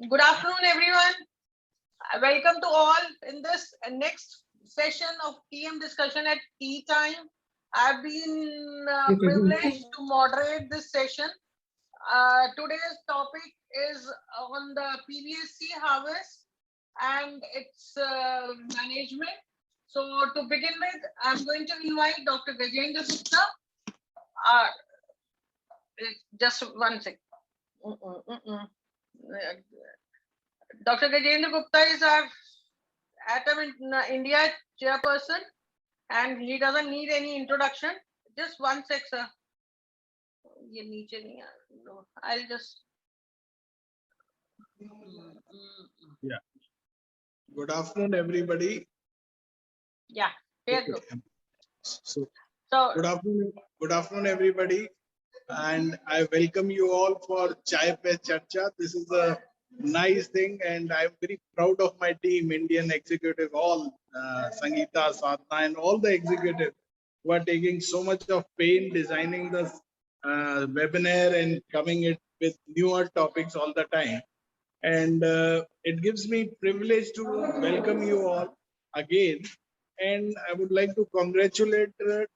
Good afternoon, everyone. Welcome to all in this next session of TM discussion at tea time. I've been privileged to moderate this session. Today's topic is on the PVSC harvest and its management. So to begin with, I'm going to invite Dr. Gajendra Gupta. Just one second. Dr. Gajendra Gupta is our Atom in India chairperson, and he doesn't need any introduction. Just one sec, sir. No, I'll just. Yeah. Good afternoon, everybody. Yeah, here you go. So good afternoon, everybody, and I welcome you all for Chai Pe Charcha. This is a nice thing, and I'm very proud of my team, Indian executive, all Sangeeta, Sadhana, and all the executive who are taking so much of pain designing this webinar and coming it with newer topics all the time. And it gives me privilege to welcome you all again. And I would like to congratulate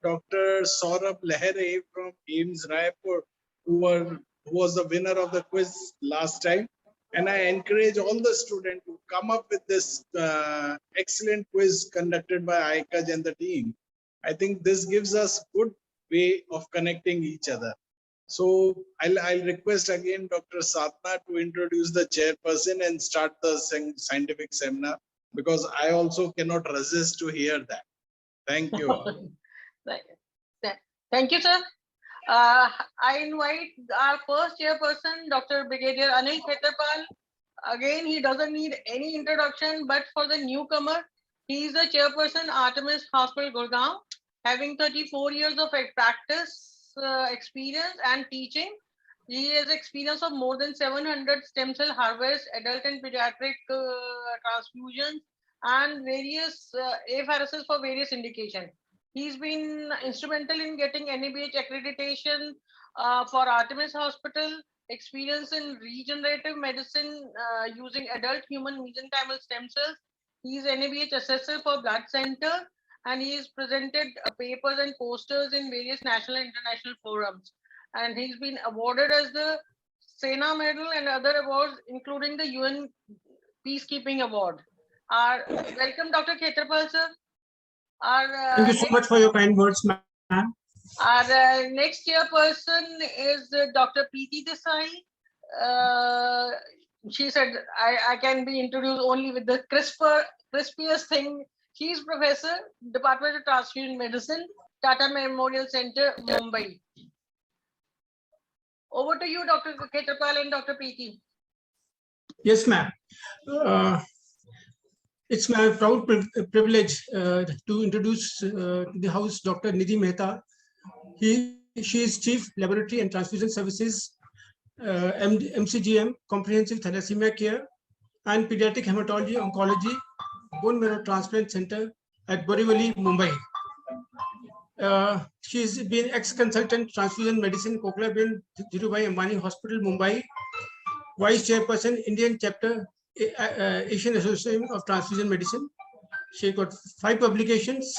Dr. Saurabh Lehere from AIIMS Raipur, who was the winner of the quiz last time. And I encourage all the students to come up with this excellent quiz conducted by ICAJ and the team. I think this gives us good way of connecting each other. So I'll request again Dr. Sadhana to introduce the chairperson and start the scientific seminar, because I also cannot resist to hear that. Thank you all. Thank you, sir. I invite our first chairperson, Dr. Brigadier Anil Khetarpal. Again, he doesn't need any introduction, but for the newcomer, he is the chairperson, Artemis Hospital, Gurgaon, having 34 years of practice, experience and teaching. He has experience of more than 700 stem cell harvest, adult and pediatric transfusions, and various apheresis for various indications. He's been instrumental in getting NABH accreditation for Artemis Hospital, experience in regenerative medicine using adult human mesenchymal stem cells. He is NABH assessor for blood center, and he has presented papers and posters in various national and international forums. And he's been awarded as the Sena Medal and other awards, including the UN Peacekeeping Award. Welcome, Dr. Khetarpal, sir. Thank you so much for your kind words, ma'am. Our next chairperson is Dr. Preeti Desai. She said, I can be introduced only with the crispiest thing. She is professor, Department of Transfusion Medicine, Tata Memorial Center, Mumbai. Over to you, Dr. Khetarpal and Dr. Preeti. Yes, ma'am. It's my proud privilege to introduce the House Dr. Nidhi Mehta. She is Chief Laboratory and Transfusion Services, MCGM, Comprehensive Thalassemia Care, and Pediatric Hematology Oncology, Bone Marrow Transplant Center at Borivali, Mumbai. She's been ex-consultant transfusion medicine, Koklaben Dhirubhai Ambani Hospital, Mumbai, Vice Chairperson, Indian Chapter, Asian Association of Transfusion Medicine. She got 5 publications.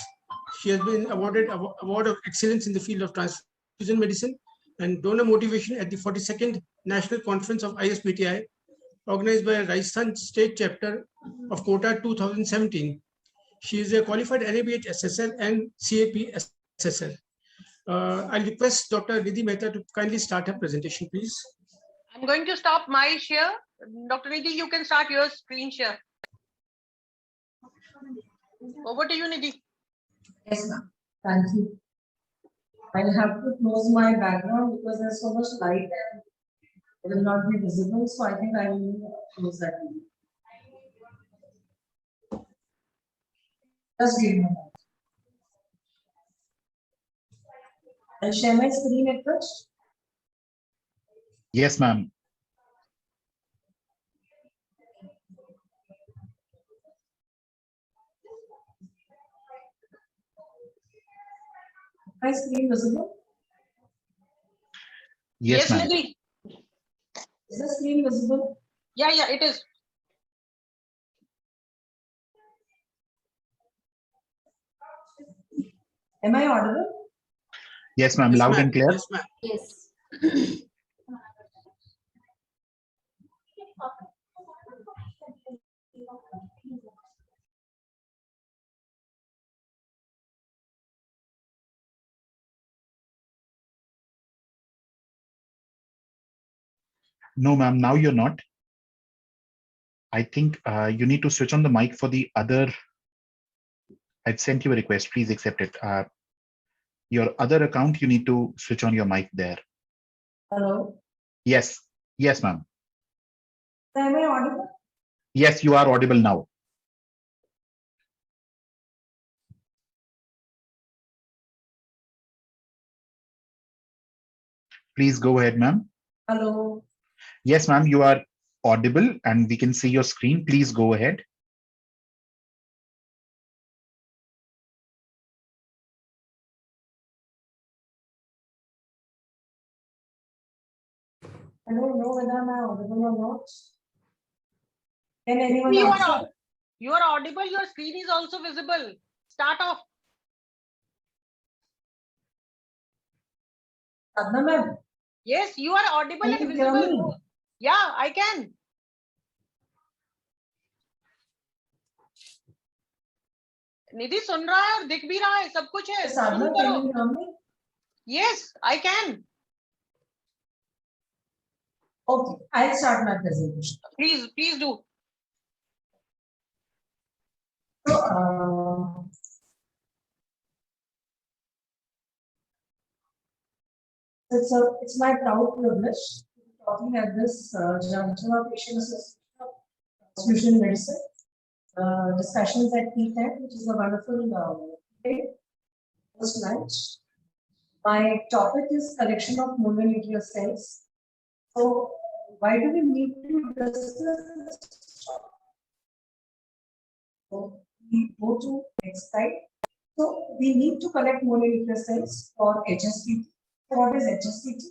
She has been awarded Award of Excellence in the field of transfusion medicine and donor motivation at the 42nd National Conference of ISPTI, organized by Rajasthan State Chapter of Kota 2017. She is a qualified NABH SSL and CAP SSL. I'll request Dr. Nidhi Mehta to kindly start her presentation, please. I'm going to stop my share. Dr. Nidhi, you can start your screen share. Over to you, Nidhi. Yes, ma'am. Thank you. I'll have to close my background because there's so much light and it will not be visible. So I think I will close that. Just give me a moment. I'll share my screen at first. Yes, ma'am. My screen visible? Yes, ma'am. Nidhi. Is the screen visible? Yeah, it is. Am I audible? Yes, ma'am. Yes, Loud ma'am. and clear. Yes, ma'am. Yes. No, ma'am. Now you're not. I think you need to switch on the mic for the other. I've sent you a request. Please accept it. Your other account, you need to switch on your mic there. Hello? Yes. Yes, ma'am. Am I audible? Yes, you are audible now. Please go ahead, ma'am. Hello? Yes, ma'am. You are audible and we can see your screen. Please go ahead. I don't know whether I'm audible or not. Can anyone You answer? are, you are audible. Your screen is also visible. Start off. Sadhana ma'am, Yes, you are audible can and you hear visible. me? Yeah, I can. निधि सुन रहा है और दिख भी रहा है, सब कुछ है. शुरू Sadhana, can करो. you hear me? Yes, I can. Okay, I'll start my presentation. Please do. So, it's my proud privilege to be talking at this juncture of Asian Association of Transfusion Medicine discussions at P10, which is a wonderful day, first lunch. My topic is collection of mononuclear cells. So, why do we need to discuss this topic? So, we go to next slide. So, we need to collect mononuclear cells for HSCT. So what is HSCT?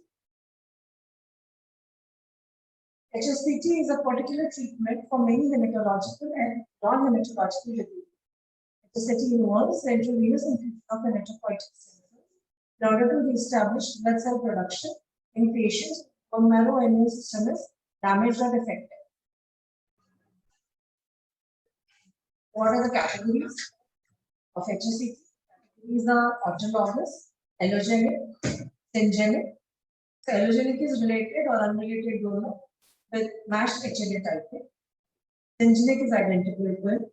HSCT is a particular treatment for many hematological and non-hematological diseases. HSCT involves intravenous infusion of hematopoietic cells in order to establish blood cell production in patients whose marrow immune system is damaged or affected. What are the categories of HSCT? These are autologous, allogenic, syngeneic. So allogenic is related or unrelated donor with matched HLA type. Syngeneic is identical equal.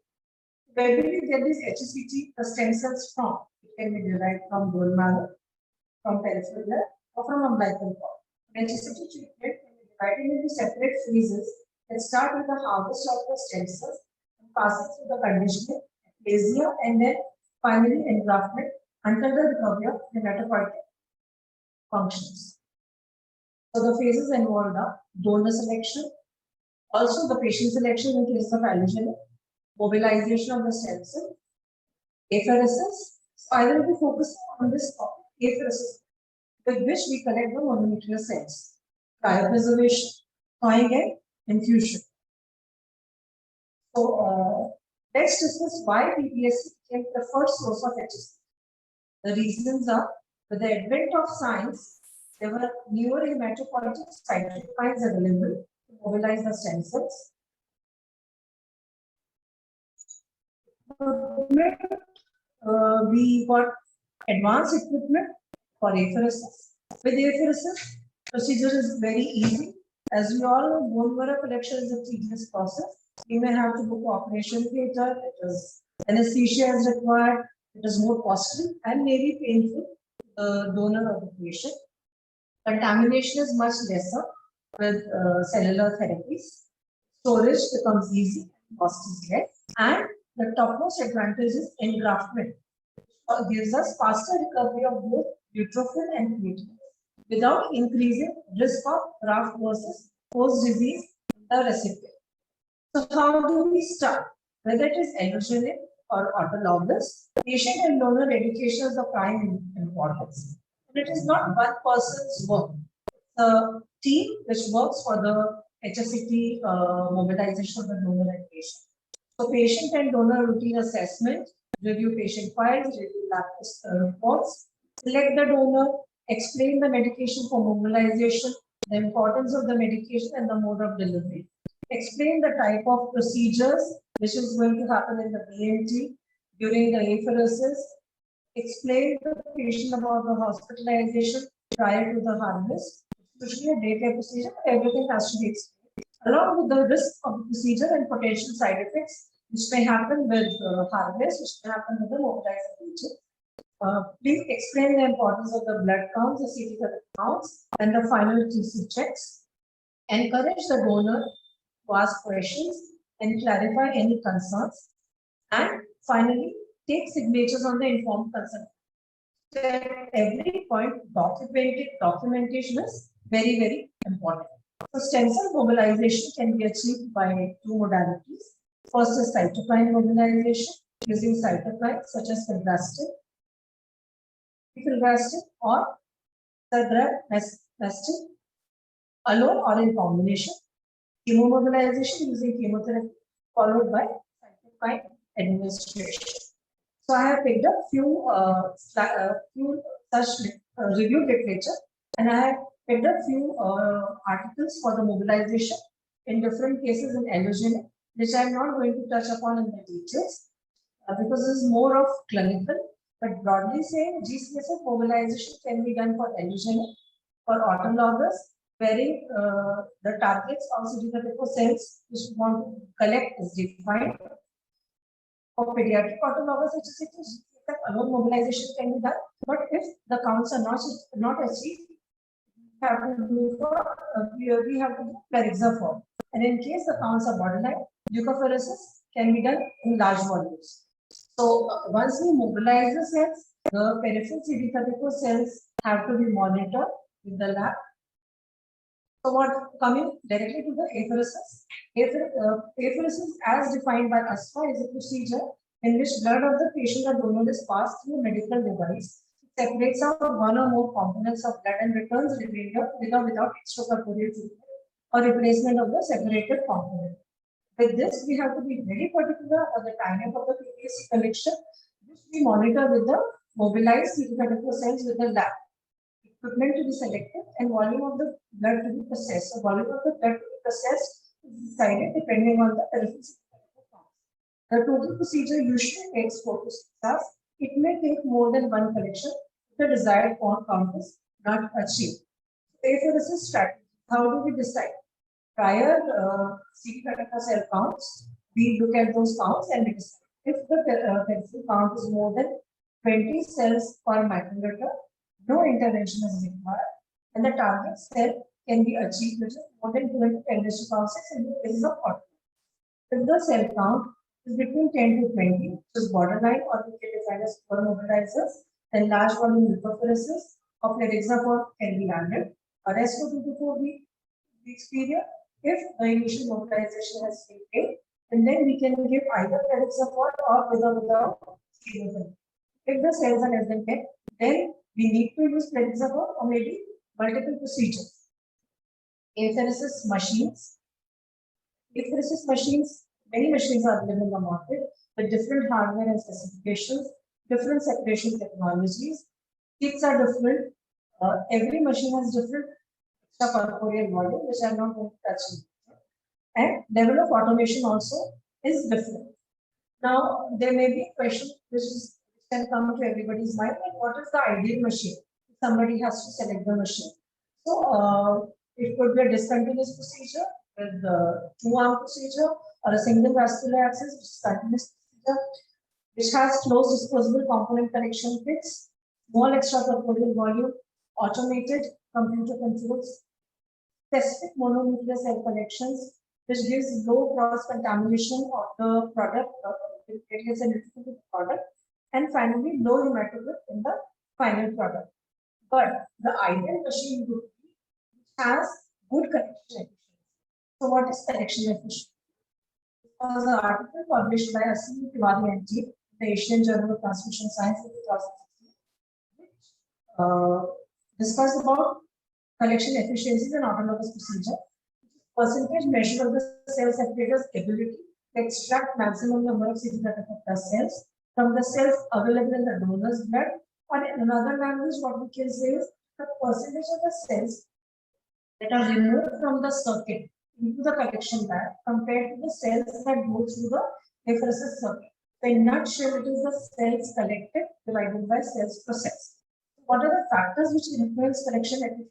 Where do we get these HSCT stem cells from? It can be derived from bone marrow, from peripheral blood, or from umbilical cord. HSCT treatment can be divided into separate phases that start with the harvest of the stem cells and passing through the conditioning, aplasia, and then finally engraftment until the recovery of hematopoietic functions. So the phases involved are donor selection, also the patient selection in case of allogenic, mobilization of the stem cell, apheresis. So I will be focusing on this topic, apheresis, with which we collect the mononuclear cells, cryopreservation, thawing and infusion. So let's discuss why PPSC became the first source of HSCT. The reasons are, with the advent of science, there were newer hematopoietic cytokines available to mobilize the stem cells. We got advanced equipment for apheresis. With apheresis, procedure is very easy. As we all know, bone marrow collection is a tedious process. You may have to book operation theatre, anesthesia is required, it is more costly and may be painful to the donor or the patient. Contamination is much lesser with cellular therapies. Storage becomes easy, cost is less, and the topmost advantage is engraftment, which gives us faster recovery of both neutrophil and platelets without increasing risk of graft versus post disease in the recipient. So how do we start? Whether it is allogenic or autologous, patient and donor education is the prime importance. And it is not one person's work. It's a team which works for the HSCT mobilization of the donor and patient. So patient and donor routine assessment, review patient files, review lab reports, select the donor, explain the medication for mobilization, the importance of the medication and the mode of delivery. Explain the type of procedures which is going to happen in the BMT during the apheresis. Explain the patient about the hospitalization prior to the harvest, especially a daycare procedure, everything has to be explained, along with the risk of the procedure and potential side effects which may happen with harvest, which may happen with the mobilized agent. Please explain the importance of the blood counts, the CT counts, and the final TC checks. Encourage the donor to ask questions and clarify any concerns. And finally, take signatures on the informed consent. So at every point, documentation is very, very important. So stem cell mobilization can be achieved by two modalities. First is cytokine mobilization using cytokines such as filgrastim, or filgrastim alone or in combination. Chemomobilization using chemotherapy followed by cytokine administration. So I have picked up few such reviewed literature, and I have picked up few articles for the mobilization in different cases in allogenic, which I am not going to touch upon in the details because this is more of clinical. But broadly saying, GCSF mobilization can be done for allogenic, for autologous, wherein the targets of CD34 cells which we want to collect is defined. For pediatric autologous HSCT, alone mobilization can be done, but if the counts are not achieved, we have to do plerixafor. And in case the counts are borderline, leukapheresis can be done in large volumes. So once we mobilize the cells, the peripheral CD34 cells have to be monitored with the lab. So what coming directly to the apheresis? Apheresis as defined by ASFA is a procedure in which blood of the patient or donor is passed through a medical device, separates out one or more components of blood and returns remainder with or without extracorporeal treatment or replacement of the separated component. With this, we have to be very particular about the timing of the PPSC collection, which we monitor with the mobilized CD34 cells with the lab. Equipment to be selected and volume of the blood to be processed. So volume of the blood to be processed is decided depending on the peripheral. The total procedure usually takes 4 to 6 hours. It may take more than one collection if the desired count is not achieved. Apheresis strategy. How do we decide? Prior CD34 cell counts, we look at those counts and we decide. If the peripheral count is more than 20 cells per microliter, no intervention is required, and the target cell can be achieved with more than 20 10 to the power 6 in the cases of auto. If the cell count is between 10 to 20, which is borderline or we can define as poor mobilizers, then large volume leukapheresis of plerixafor can be added. A rest of 2 to 4 weeks period, if the initial mobilization has been failed, and then we can give either plerixafor or without chemotherapy. If the cells are less than 10, then we need to use plerixafor or maybe multiple procedures. Apheresis machines. Apheresis machines, many machines are available in the market with different hardware and specifications, different separation technologies. Kits are different. Every machine has different extracorporeal volume, which I am not going to touch on. And level of automation also is different. Now, there may be a question which can come to everybody's mind, like what is the ideal machine? Somebody has to select the machine. So it could be a discontinuous procedure with the 2-arm procedure or a single vascular access, which is continuous procedure, which has closed disposable component collection kits, small extracorporeal volume, automated computer controls, specific mononuclear cell collections, which gives low cross contamination of the product, and finally low hematocrit in the final product. But the ideal machine would be which has good collection efficiency. So what is collection efficiency? It was an article published by Asim Tiwari and team in the Asian Journal of Transfusion Science in 2016, which discussed about collection efficiencies and autologous procedure. Percentage measure of the cell separator's ability to extract maximum number of CD34+ cells from the cells available in the donor's blood. Or in another language, what we can say is the percentage of the cells that are removed from the circuit into the collection bag compared to the cells that go through the apheresis circuit. So in nutshell, it is the cells collected divided by cells processed. What are the factors which influence collection efficiency?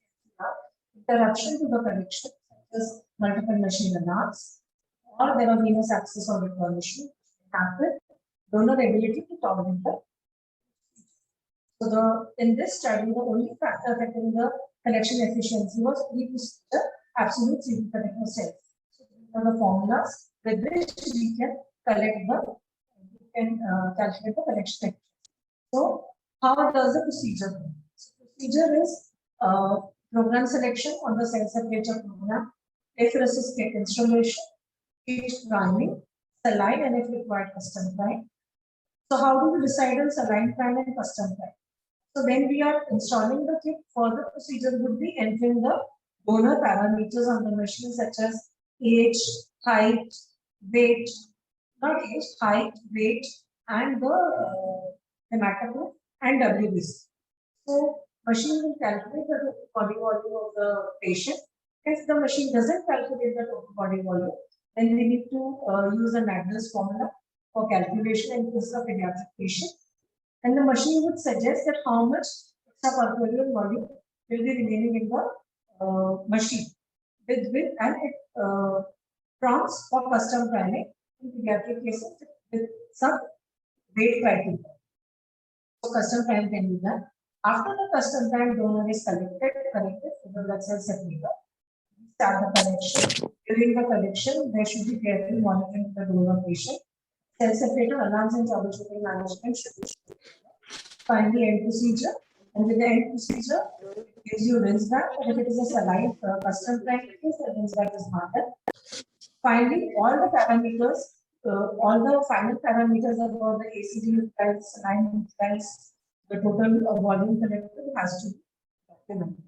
Interruption to the collection, such as multiple machine alarms, or there are venous access or recognition, happen, donor ability to tolerate the. So in this study, the only factor affecting the collection efficiency was the absolute CD34 cells. So these are the formulas with which we can calculate the collection efficiency. So how does the procedure go? So procedure is program selection on the cell separator program, apheresis kit installation, kit priming, saline, and if required, custom prime. So how do we decide on saline prime and custom prime? So when we are installing the kit, further procedure would be entering the donor parameters on the machine, such as age, height, weight, not age, height, weight, and the hematocrit and WBC. So machine will calculate the body volume of the patient. If the machine doesn't calculate the total body volume, then we need to use an address formula for calculation in case of pediatric patient. And the machine would suggest that how much extracorporeal volume will be remaining in the machine and it prompts for custom priming in pediatric cases with some weight criteria. So custom prime can be done. After the custom prime donor is collected with the blood cell separator, we start the collection. During the collection, there should be careful monitoring of the donor patient. Cell separator alarms and troubleshooting management should be finally end procedure. And with the end procedure, it gives you rinse back. If it is a saline custom prime case, the rinse back is not done. Finally, all the parameters, all the final parameters about the ACD cells, saline cells, the total volume collected has to be documented.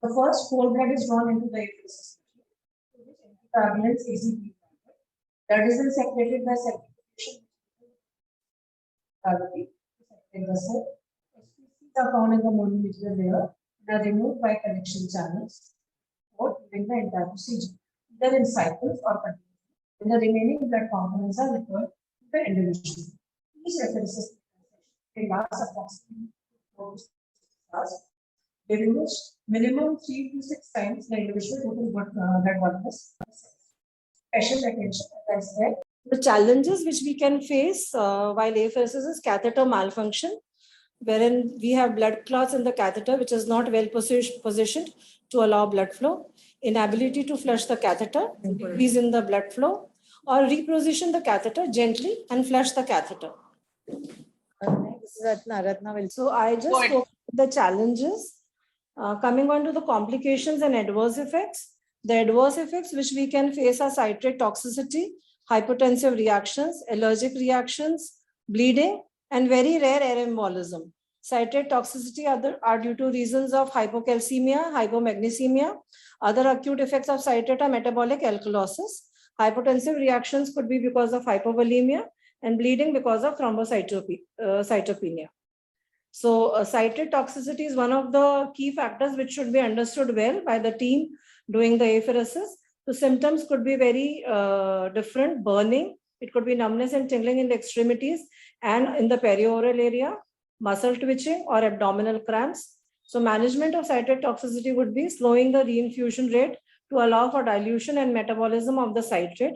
The first whole blood is drawn into the apheresis machine, which anticoagulants ACP. That is then separated by segregation. Gravity in the cell. SPCs are found in the mononuclear layer and are removed by collection channels or during the entire procedure, either in cycles or continuously. And the remaining blood components are returned to the individual. Each apheresis lasts approximately 4 to 6 hours, during which minimum 3 to 6 times the individual total blood volume is. Special attention, as I said. The challenges which we can face while apheresis is catheter malfunction, wherein we have blood clots in the catheter which is not well positioned to allow blood flow, inability to flush the catheter, decrease in the blood flow, or reposition the catheter gently and flush the catheter. So I just spoke about the challenges. Coming on to the complications and adverse effects. The adverse effects which we can face are citrate toxicity, hypotensive reactions, allergic reactions, bleeding, and very rare air embolism. Citrate toxicity are due to reasons of hypocalcemia, hypomagnesemia. Other acute effects of citrate are metabolic alkalosis. Hypotensive reactions could be because of hypovolemia, and bleeding because of thrombocytopenia. So citrate toxicity is one of the key factors which should be understood well by the team doing the apheresis. The symptoms could be very different: burning, it could be numbness and tingling in the extremities and in the perioral area, muscle twitching or abdominal cramps. So management of citrate toxicity would be slowing the reinfusion rate to allow for dilution and metabolism of the citrate,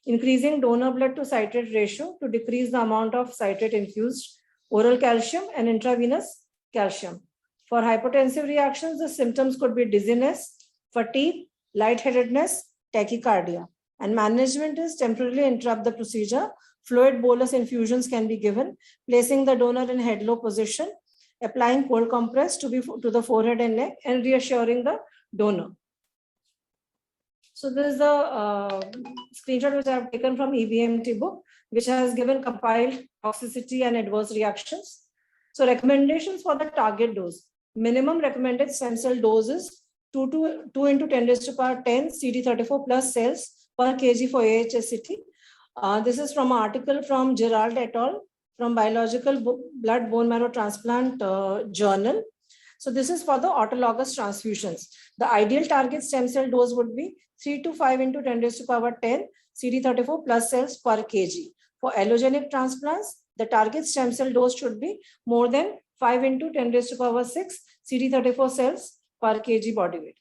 increasing donor blood to citrate ratio to decrease the amount of citrate infused, oral calcium and intravenous calcium. For hypotensive reactions, the symptoms could be dizziness, fatigue, lightheadedness, tachycardia. And management is temporarily interrupt the procedure. Fluid bolus infusions can be given, placing the donor in head low position, applying cold compress to the forehead and neck, and reassuring the donor. So this is the screenshot which I have taken from EBMT book, which has given compiled toxicity and adverse reactions. So recommendations for the target dose. Minimum recommended stem cell doses 2 into 10 raised to power 10 CD34 plus cells per kg for AHSCT. This is from an article from Gerald et al. From Biological Blood Bone Marrow Transplant Journal. So this is for the autologous transfusions. The ideal target stem cell dose would be 3 to 5 into 10 raised to power 10 CD34 plus cells per kg. For allogenic transplants, the target stem cell dose should be more than 5 into 10 raised to power 6 CD34 cells per kg body weight.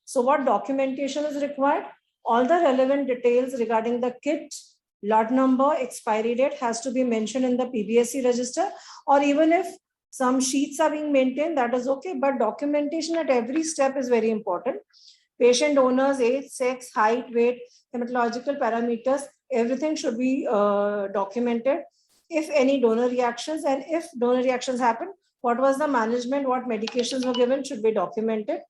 So what documentation is required? All the relevant details regarding the kit, lot number, expiry date has to be mentioned in the PBSC register, or even if some sheets are being maintained, that is okay, but documentation at every step is very important. Patient owners, age, sex, height, weight, hematological parameters, everything should be documented. If any donor reactions, and if donor reactions happen, what was the management, what medications were given should be documented.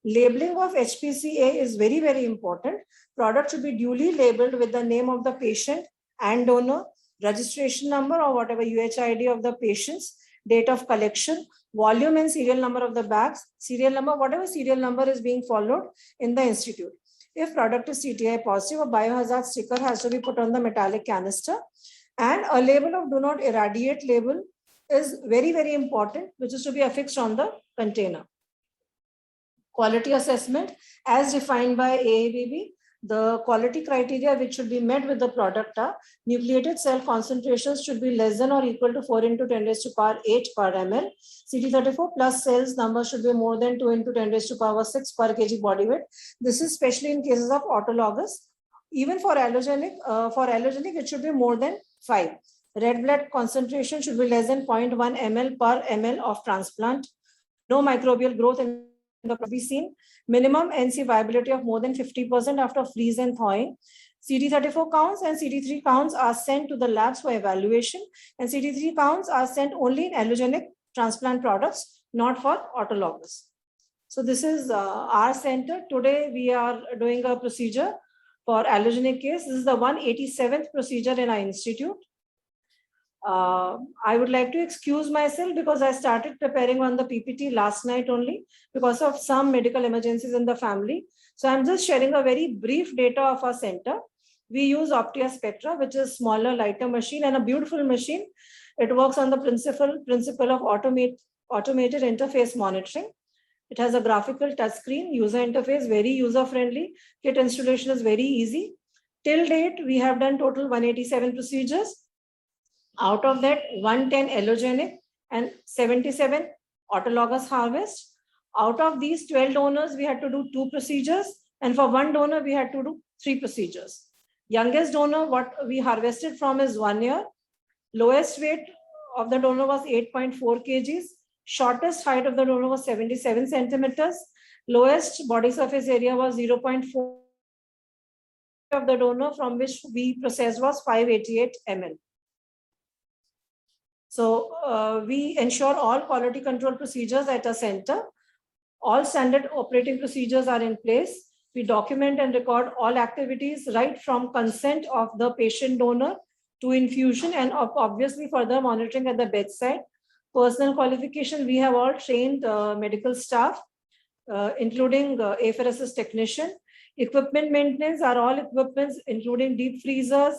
Labeling of HPCA is very, very important. Product should be duly labeled with the name of the patient and donor, registration number or whatever UHID of the patients, date of collection, volume and serial number of the bags, serial number, whatever serial number is being followed in the institute. If product is CTI positive, a biohazard sticker has to be put on the metallic canister, and a label of do not irradiate label is very, very important, which is to be affixed on the container. Quality assessment as defined by AABB. The quality criteria which should be met with the product are nucleated cell concentrations should be less than or equal to 4 into 10 raised to power 8 per ml. CD34 plus cells number should be more than 2 into 10 raised to power 6 per kg body weight. This is especially in cases of autologous. Even for allogenic, it should be more than 5. Red blood concentration should be less than 0.1 ml per ml of transplant. No microbial growth in the be seen. Minimum NC viability of more than 50% after freeze and thawing. CD34 counts and CD3 counts are sent to the labs for evaluation, and CD3 counts are sent only in allogenic transplant products, not for autologous. So this is our center. Today we are doing a procedure for allogenic case. This is the 187th procedure in our institute. I would like to excuse myself because I started preparing on the PPT last night only because of some medical emergencies in the family. So I'm just sharing a very brief data of our center. We use Optia Spectra, which is smaller, lighter machine and a beautiful machine. It works on the principle of automated interface monitoring. It has a graphical touchscreen, user interface, very user-friendly. Kit installation is very easy. Till date, we have done total 187 procedures. Out of that, 110 allogenic and 77 autologous harvest. Out of these 12 donors, we had to do 2 procedures. And for 1 donor, we had to do 3 procedures. Youngest donor, what we harvested from is 1 year. Lowest weight of the donor was 8.4 kgs. Shortest height of the donor was 77 centimeters. Lowest body surface area was 0.4 of the donor, from which we processed was 588 ml. So we ensure all quality control procedures at a center. All standard operating procedures are in place. We document and record all activities right from consent of the patient donor to infusion and obviously further monitoring at the bedside. Personal qualification, we have all trained medical staff, including apheresis technician. Equipment maintenance are all equipments, including deep freezers,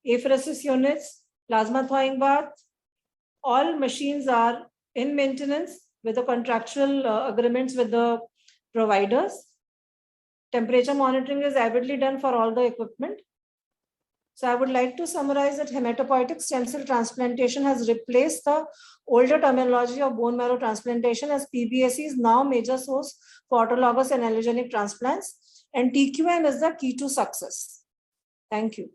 apheresis units, plasma thawing bath. All machines are in maintenance with the contractual agreements with the providers. Temperature monitoring is avidly done for all the equipment. So I would like to summarize that hematopoietic stem cell transplantation has replaced the older terminology of bone marrow transplantation, as PBSC is now major source for autologous and allogenic transplants, and TQM is the key to success. Thank you.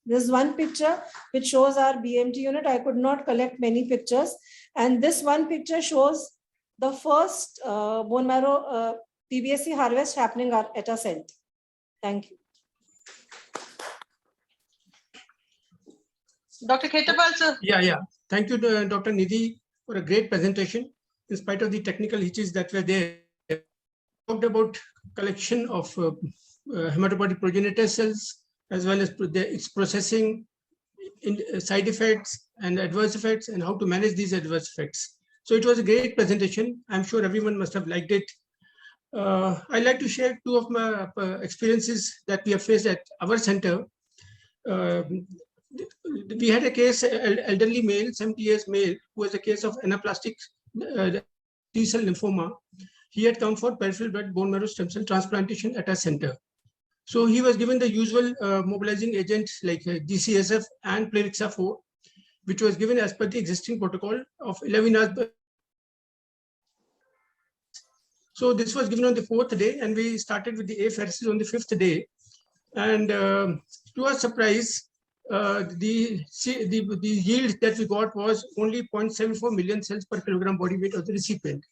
This is one picture which shows our BMT unit. I could not collect many pictures. And this one picture shows the first bone marrow PBSC harvest happening at a center. Thank you. Dr. Khetapal, sir. Yeah. Thank you, Dr. Nidhi, for a great presentation. In spite of the technical hitches that were there, talked about collection of hematopoietic progenitor cells, as well as its processing, side effects and adverse effects, and how to manage these adverse effects. So it was a great presentation. I'm sure everyone must have liked it. I'd like to share two of my experiences that we have faced at our center. We had a case, elderly male, 70 years male, who was a case of anaplastic T-cell lymphoma. He had come for peripheral blood bone marrow stem cell transplantation at our center. So he was given the usual mobilizing agents like GCSF and Plerixafor, which was given as per the existing protocol of 11 hours. So this was given on the 4th day, and we started with the apheresis on the 5th day. And to our surprise, the yield that we got was only 0.74 million cells per kilogram body weight of the recipient.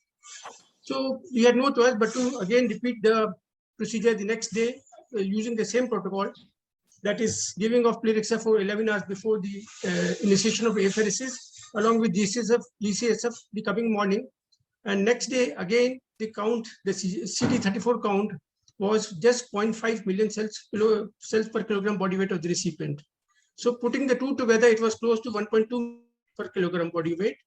So we had no choice but to again repeat the procedure the next day using the same protocol, that is giving of Plerixafor 11 hours before the initiation of apheresis, along with GCSF the coming morning. And next day, again, the count, the CD34 count was just 0.5 million cells per kilogram body weight of the recipient. So putting the two together, it was close to 1.2 per kilogram body weight,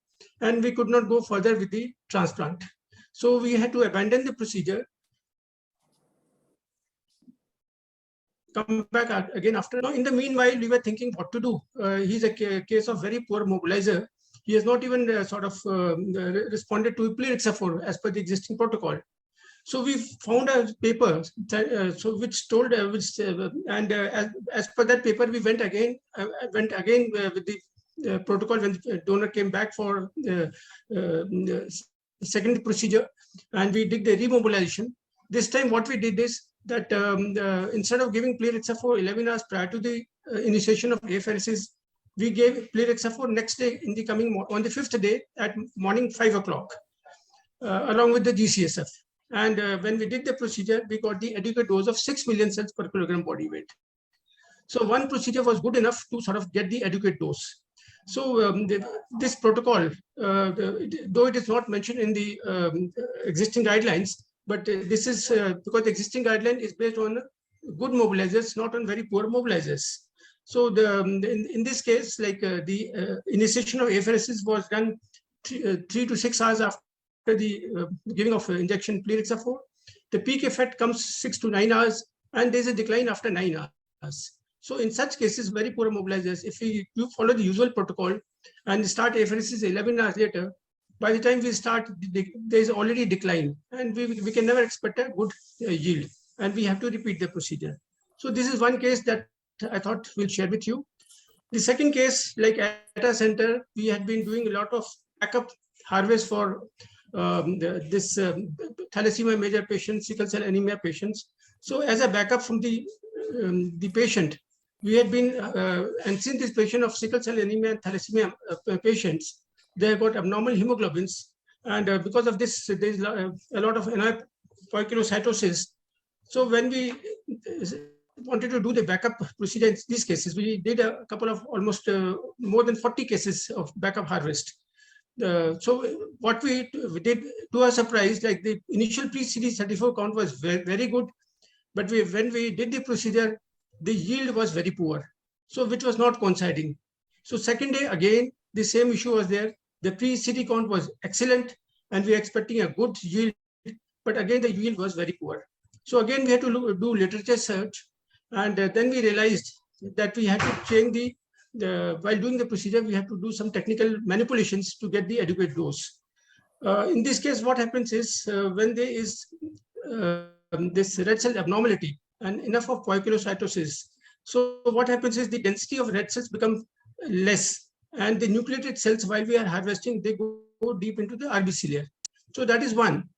and we could not go further with the transplant. So we had to abandon the procedure, come back again after. Now, in the meanwhile, we were thinking what to do. He's a case of very poor mobilizer. He has not even responded to Plerixafor as per the existing protocol. So we found a paper, which told, as per that paper, we went again with the protocol when the donor came back for the second procedure, and we did the remobilization. This time, what we did is that instead of giving Plerixafor 11 hours prior to the initiation of apheresis, we gave Plerixafor next day on the 5th day at morning 5 o'clock, along with the GCSF. And when we did the procedure, we got the adequate dose of 6 million cells per kilogram body weight. So one procedure was good enough to sort of get the adequate dose. So this protocol, though it is not mentioned in the existing guidelines, but this is because the existing guideline is based on good mobilizers, not on very poor mobilizers. So in this case, like the initiation of apheresis was done 3 to 6 hours after the giving of injection Plerixafor. The peak effect comes 6 to 9 hours, and there's a decline after 9 hours. So in such cases, very poor mobilizers, if you follow the usual protocol and start apheresis 11 hours later, by the time we start, there's already decline, and we can never expect a good yield, and we have to repeat the procedure. So this is one case that I thought we'll share with you. The second case, like at our center, we had been doing a lot of backup harvest for this thalassemia major patients, sickle cell anemia patients. So as a backup from the patient, we had been, and since this patient of sickle cell anemia and thalassemia patients, they have got abnormal hemoglobins. And because of this, there's a lot of poikilocytosis. So when we wanted to do the backup procedure in these cases, we did a couple of almost more than 40 cases of backup harvest. So what we did, to our surprise, like the initial pre-CD34 count was very, very good, but when we did the procedure, the yield was very poor, so which was not coinciding. So second day, again, the same issue was there. The pre-CD count was excellent, and we were expecting a good yield, but again, the yield was very poor. So again, we had to do literature search, and then we realized that we had to change while doing the procedure, we have to do some technical manipulations to get the adequate dose. In this case, what happens is when there is this red cell abnormality and enough of poikilocytosis, so what happens is the density of red cells become less, and the nucleated cells, while we are harvesting, they go deep into the RBC layer. So that is one.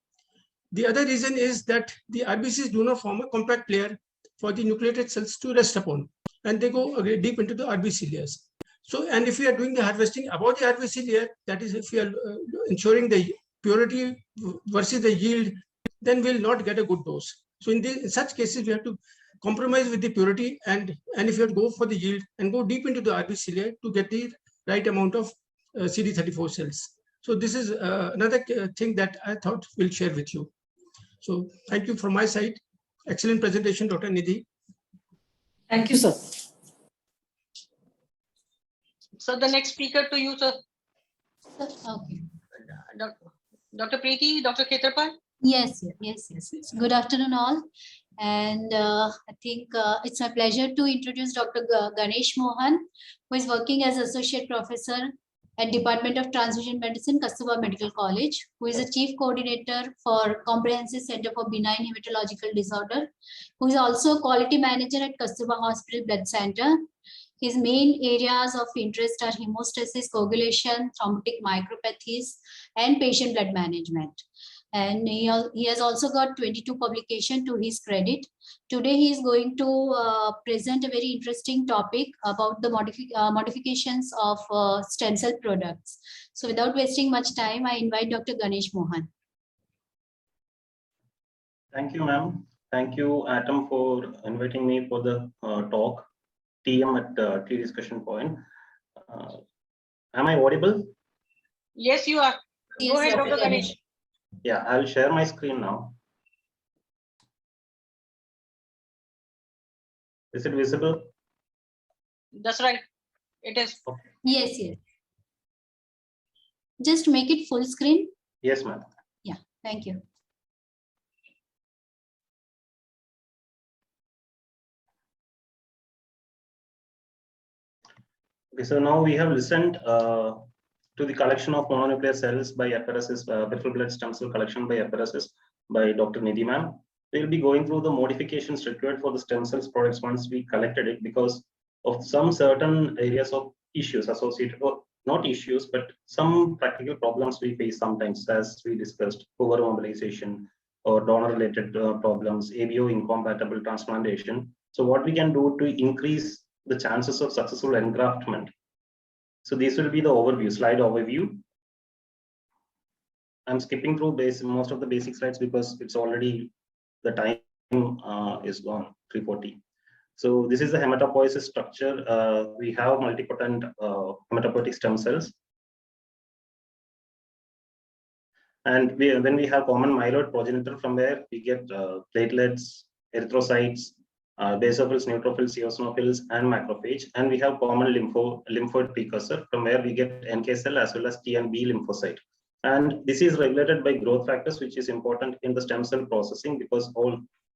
The other reason is that the RBCs do not form a compact layer for the nucleated cells to rest upon, and they go deep into the RBC layers. So, and if we are doing the harvesting above the RBC layer, that is, if we are ensuring the purity versus the yield, then we'll not get a good dose. So in such cases, we have to compromise with the purity, and if you have to go for the yield and go deep into the RBC layer to get the right amount of CD34 cells. So this is another thing that I thought we'll share with you. So thank you from my side. Excellent presentation, Dr. Nidhi. Thank you, sir. So the next speaker to you, sir. Okay. Dr. Preeti, Dr. Khetarpal. Yes. Good afternoon, all. And I think it's my pleasure to introduce Dr. Ganesh Mohan, who is working as Associate Professor at Department of Transfusion Medicine, Kasturba Medical College, who is a Chief Coordinator for Comprehensive Center for Benign Hematological Disorder, who is also Quality Manager at Kasturba Hospital Blood Center. His main areas of interest are hemostasis, coagulation, thrombotic micropathies, and patient blood management. And he has also got 22 publications to his credit. Today he is going to present a very interesting topic about the modifications of stem cell products. So without wasting much time, I invite Dr. Ganesh Mohan. Thank you, ma'am. Thank you, Atom, for inviting me for the talk, TM at Tea Discussion Point. Am I audible? Yes, you are. Yes, Go ahead, Dr. Dr. Ganesh. Yeah, I'll share my screen now. Is it visible? That's right. It is. Yes. Just make it full screen. Yes, ma'am. Yeah, thank you. Okay, so now we have listened to the collection of mononuclear cells by apheresis, peripheral blood stem cell collection by apheresis by Dr. Nidhi ma'am. We will be going through the modifications required for the stem cells products once we collected it because of some certain areas of issues associated, or not issues, but some practical problems we face sometimes, as we discussed, over mobilization or donor related problems, ABO incompatible transplantation. So what we can do to increase the chances of successful engraftment. So this will be the overview, slide overview. I'm skipping through most of the basic slides because it's already, the time is gone, 3:40. So this is the hematopoiesis structure. We have multipotent hematopoietic stem cells. And when we have common myeloid progenitor, from where we get platelets, erythrocytes, basophils, neutrophils, eosinophils, and macrophage. And we have common lymphoid precursor, from where we get NK cell as well as T and B lymphocyte. And this is regulated by growth factors, which is important in the stem cell processing because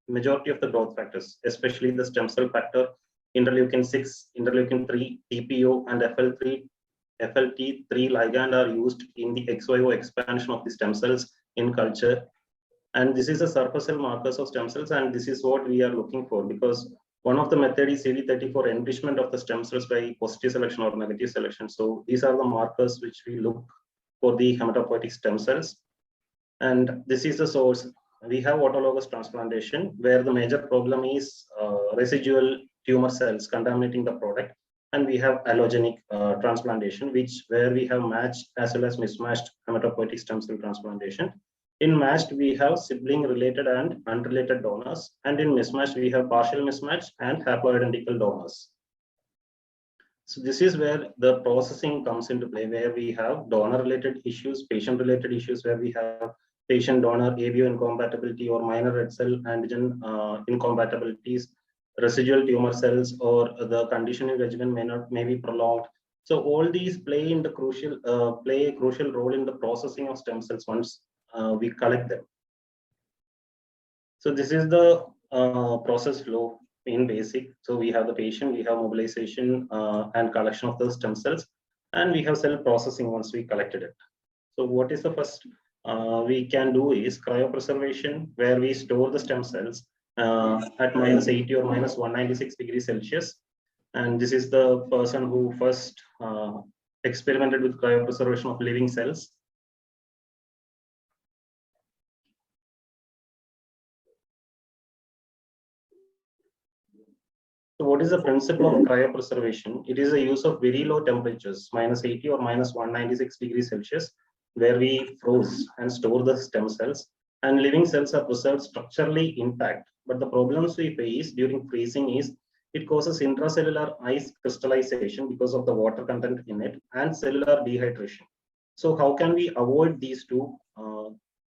majority of the growth factors, especially the stem cell factor, interleukin 6, interleukin 3, TPO, and FLT3 ligand are used in the ex vivo expansion of the stem cells in culture. And this is a surface cell markers of stem cells, and this is what we are looking for because one of the method is CD30 for enrichment of the stem cells by positive selection or negative selection. So these are the markers which we look for the hematopoietic stem cells. And this is the source. We have autologous transplantation where the major problem is residual tumor cells contaminating the product. And we have allogenic transplantation, where we have matched as well as mismatched hematopoietic stem cell transplantation. In matched, we have sibling related and unrelated donors. And in mismatched, we have partial mismatch and haploidentical donors. So this is where the processing comes into play, where we have donor-related issues, patient-related issues, where we have patient-donor ABO incompatibility or minor red cell antigen incompatibilities, residual tumor cells, or the conditioning regimen may be prolonged. So all these play a crucial role in the processing of stem cells once we collect them. So this is the process flow in basic. So we have the patient, we have mobilization and collection of the stem cells, and we have cell processing once we collected it. So what is the first we can do is cryopreservation, where we store the stem cells at -80 or -196 degrees Celsius. And this is the person who first experimented with cryopreservation of living cells. So what is the principle of cryopreservation? It is the use of very low temperatures, -80 or -196 degrees Celsius, where we froze and store the stem cells, and living cells are preserved structurally intact. But the problems we face during freezing is it causes intracellular ice crystallization because of the water content in it and cellular dehydration. So how can we avoid these two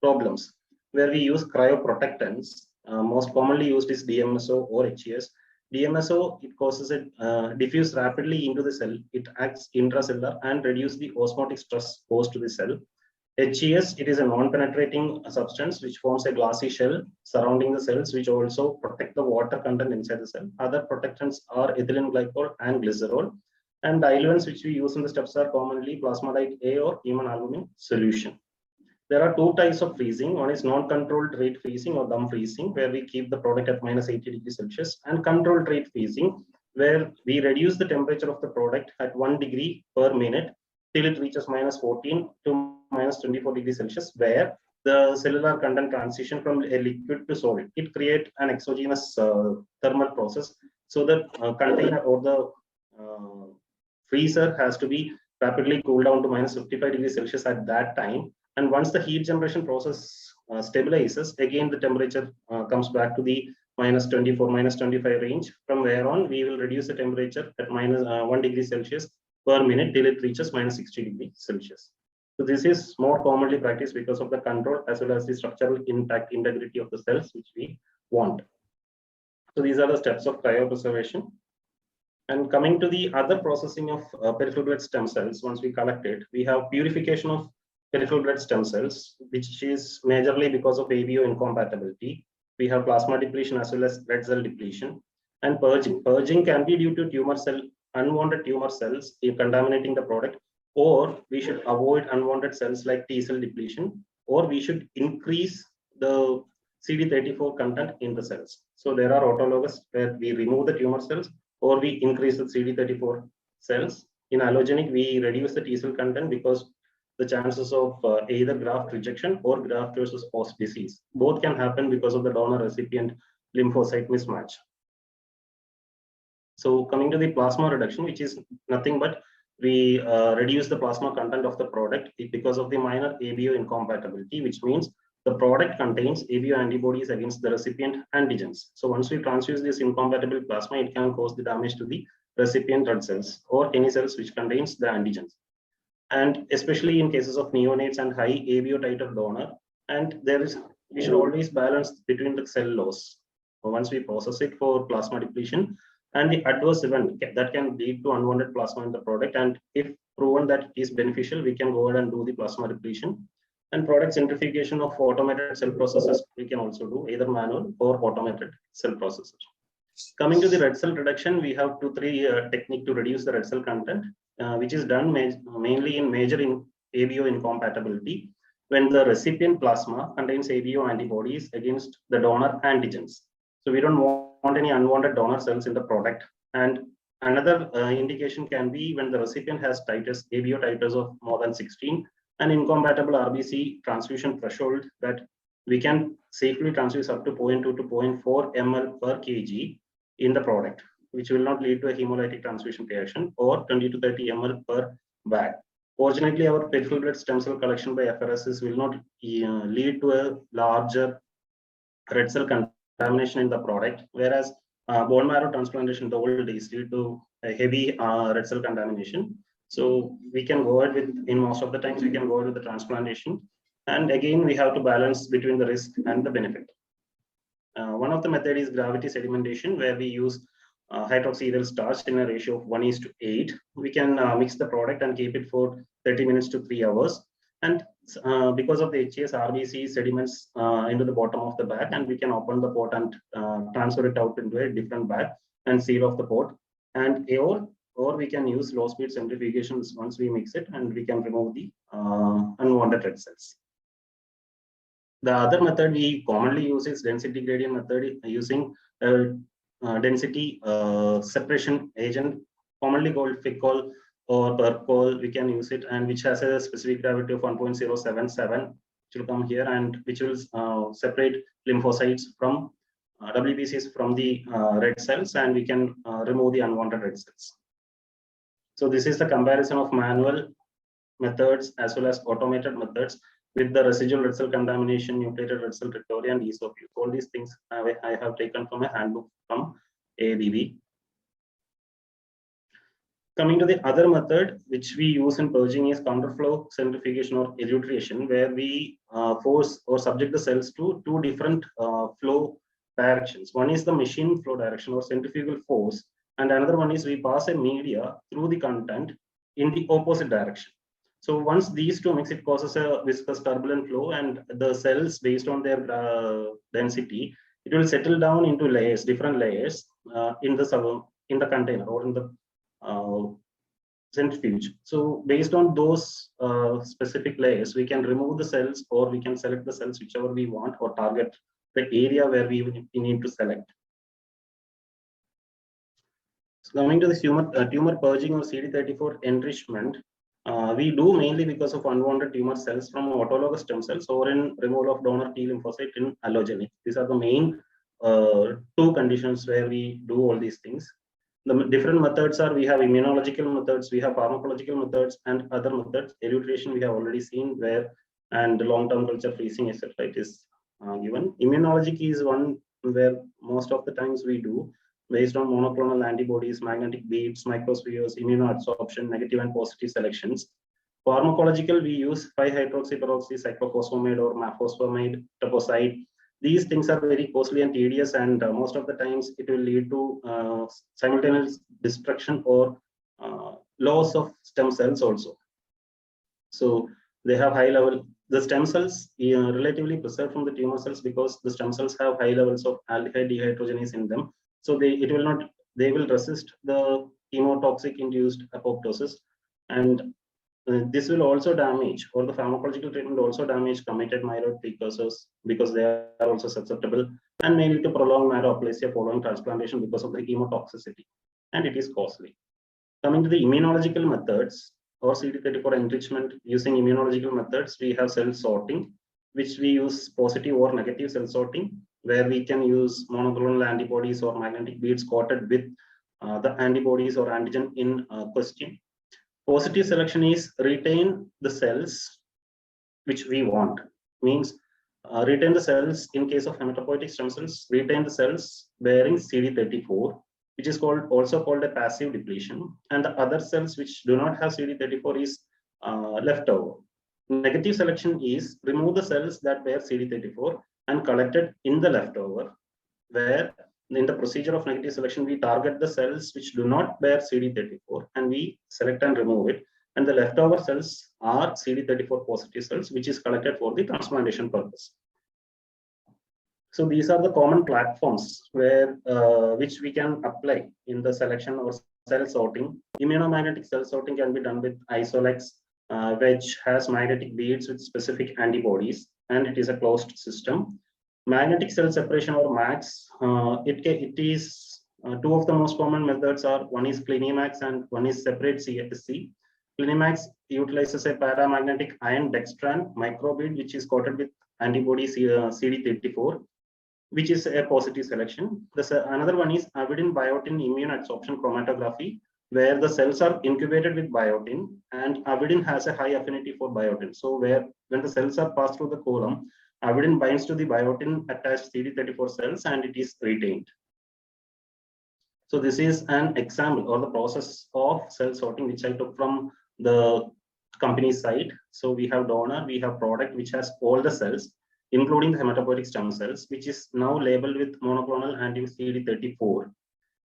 problems? Where we use cryoprotectants, most commonly used is DMSO or HES. DMSO, it causes it diffuse rapidly into the cell. It acts intracellular and reduce the osmotic stress posed to the cell. HES, it is a non-penetrating substance which forms a glassy shell surrounding the cells, which also protect the water content inside the cell. Other protectants are ethylene glycol and glycerol. And diluents which we use in the steps are commonly plasmodite A or human albumin solution. There are two types of freezing. One is non-controlled rate freezing or dumb freezing, where we keep the product at -80°C, and controlled rate freezing, where we reduce the temperature of the product at 1 degree per minute till it reaches -14 to -24°C, where the cellular content transition from a liquid to solid. It creates an exogenous thermal process, so the container or the freezer has to be rapidly cooled down to -55°C at that time. And once the heat generation process stabilizes, again the temperature comes back to the -24, -25 range. From where on, we will reduce the temperature at -1°C per minute till it reaches -60°C. So this is more commonly practiced because of the control as well as the structural integrity of the cells which we want. So these are the steps of cryopreservation. And coming to the other processing of peripheral blood stem cells, once we collect it, we have purification of peripheral blood stem cells, which is majorly because of ABO incompatibility. We have plasma depletion as well as red cell depletion. And purging. Purging can be due to unwanted tumor cells contaminating the product, or we should avoid unwanted cells like T cell depletion, or we should increase the CD34 content in the cells. So there are autologous where we remove the tumor cells or we increase the CD34 cells. In allogenic, we reduce the T cell content because the chances of either graft rejection or graft versus host disease. Both can happen because of the donor recipient lymphocyte mismatch. So coming to the plasma reduction, which is nothing but we reduce the plasma content of the product because of the minor ABO incompatibility, which means the product contains ABO antibodies against the recipient antigens. So once we transfuse this incompatible plasma, it can cause the damage to the recipient red cells or any cells which contains the antigens. And especially in cases of neonates and high ABO titer donor, and we should always balance between the cell loss once we process it for plasma depletion and the adverse event that can lead to unwanted plasma in the product. And if proven that it is beneficial, we can go ahead and do the plasma depletion. And product centrifugation of automated cell processes, we can also do either manual or automated cell processes. Coming to the red cell reduction, we have 2-3 techniques to reduce the red cell content, which is done mainly in major ABO incompatibility when the recipient plasma contains ABO antibodies against the donor antigens. So we don't want any unwanted donor cells in the product. And another indication can be when the recipient has titers, ABO titers of more than 16, and incompatible RBC transfusion threshold that we can safely transfuse up to 0.2 to 0.4 ml per kg in the product, which will not lead to a hemolytic transfusion reaction, or 20 to 30 ml per bag. Fortunately, our peripheral blood stem cell collection by FRSs will not lead to a larger red cell contamination in the product, whereas bone marrow transplantation in the old days lead to a heavy red cell contamination. So we can go ahead with, in most of the times, we can go ahead with the transplantation. And again, we have to balance between the risk and the benefit. One of the method is gravity sedimentation, where we use hydroxyethyl starch in a ratio of 1:8. We can mix the product and keep it for 30 minutes to 3 hours. And because of the HES, RBC sediments into the bottom of the bag, and we can open the pot and transfer it out into a different bag and seal off the pot. And or we can use low speed centrifugations once we mix it, and we can remove the unwanted red cells. The other method we commonly use is density gradient method, using density separation agent, commonly called Ficol or Percol. We can use it, and which has a specific gravity of 1.077, which will come here, and which will separate lymphocytes from WBCs from the red cells, and we can remove the unwanted red cells. So this is the comparison of manual methods as well as automated methods with the residual red cell contamination, nucleated red cell recovery, and ease of use. All these things I have taken from a handbook from ABB. Coming to the other method which we use in purging is counterflow centrifugation or elutriation, where we force or subject the cells to two different flow directions. One is the machine flow direction or centrifugal force, and another one is we pass a media through the content in the opposite direction. So once these two mix, it causes a viscous turbulent flow, and the cells, based on their density, it will settle down into layers, different layers in the container or in the centrifuge. So based on those specific layers, we can remove the cells, or we can select the cells whichever we want, or target the area where we need to select. So coming to the tumor purging or CD34 enrichment, we do mainly because of unwanted tumor cells from autologous stem cells or in removal of donor T lymphocyte in allogenic. These are the main two conditions where we do all these things. The different methods are, we have immunological methods, we have pharmacological methods, and other methods. Elucidation we have already seen, where and long-term culture freezing, etc. It is given. Immunologic is one where most of the times we do based on monoclonal antibodies, magnetic beads, microspheres, immunoadsorption, negative and positive selections. Pharmacological, we use 5-hydroxyperoxy, cyclophosphamide or mafosfamide, toposide. These things are very costly and tedious, and most of the times it will lead to simultaneous destruction or loss of stem cells also. So they have high level, the stem cells relatively preserved from the tumor cells because the stem cells have high levels of aldehyde dehydrogenase in them. So they will resist the chemotoxic induced apoptosis, and this will also damage, or the pharmacological treatment will also damage committed myeloid precursors because they are also susceptible, and may lead to prolonged myeloaplasia following transplantation because of the chemotoxicity, and it is costly. Coming to the immunological methods or CD34 enrichment using immunological methods, we have cell sorting, which we use positive or negative cell sorting, where we can use monoclonal antibodies or magnetic beads coated with the antibodies or antigen in question. Positive selection is retain the cells which we want, means retain the cells in case of hematopoietic stem cells, retain the cells bearing CD34, which is also called a passive depletion, and the other cells which do not have CD34 is leftover. Negative selection is remove the cells that bear CD34 and collected in the leftover, where in the procedure of negative selection, we target the cells which do not bear CD34 and we select and remove it. And the leftover cells are CD34 positive cells, which is collected for the transplantation purpose. So these are the common platforms where which we can apply in the selection or cell sorting. Immunomagnetic cell sorting can be done with Isolex, which has magnetic beads with specific antibodies, and it is a closed system. Magnetic cell separation or MAX, it is two of the most common methods are, one is Clinimax and one is separate CFSC. Clinimax utilizes a paramagnetic iron dextran microbead which is coated with antibody CD34, which is a positive selection. Another one is avidin biotin immune adsorption chromatography, where the cells are incubated with biotin, and avidin has a high affinity for biotin. So when the cells are passed through the column, avidin binds to the biotin attached CD34 cells and it is retained. So this is an example or the process of cell sorting which I took from the company side. So we have donor, we have product which has all the cells, including the hematopoietic stem cells, which is now labeled with monoclonal anti-CD34.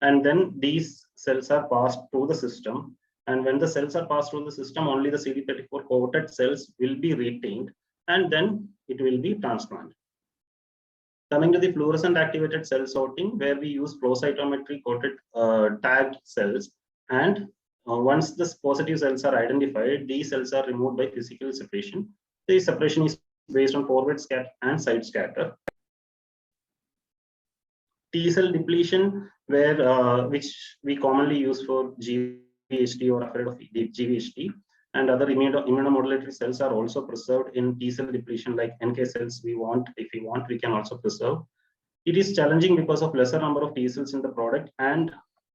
And then these cells are passed through the system. And when the cells are passed through the system, only the CD34 coated cells will be retained, and then it will be transplanted. Coming to the fluorescent activated cell sorting, where we use flow cytometry coated tagged cells, and once the positive cells are identified, these cells are removed by physical separation. The separation is based on forward scatter and side scatter. T cell depletion, where which we commonly use for GVHD or afraid of GVHD, and other immunomodulatory cells are also preserved in T cell depletion, like NK cells. If we want, we can also preserve. It is challenging because of lesser number of T cells in the product, and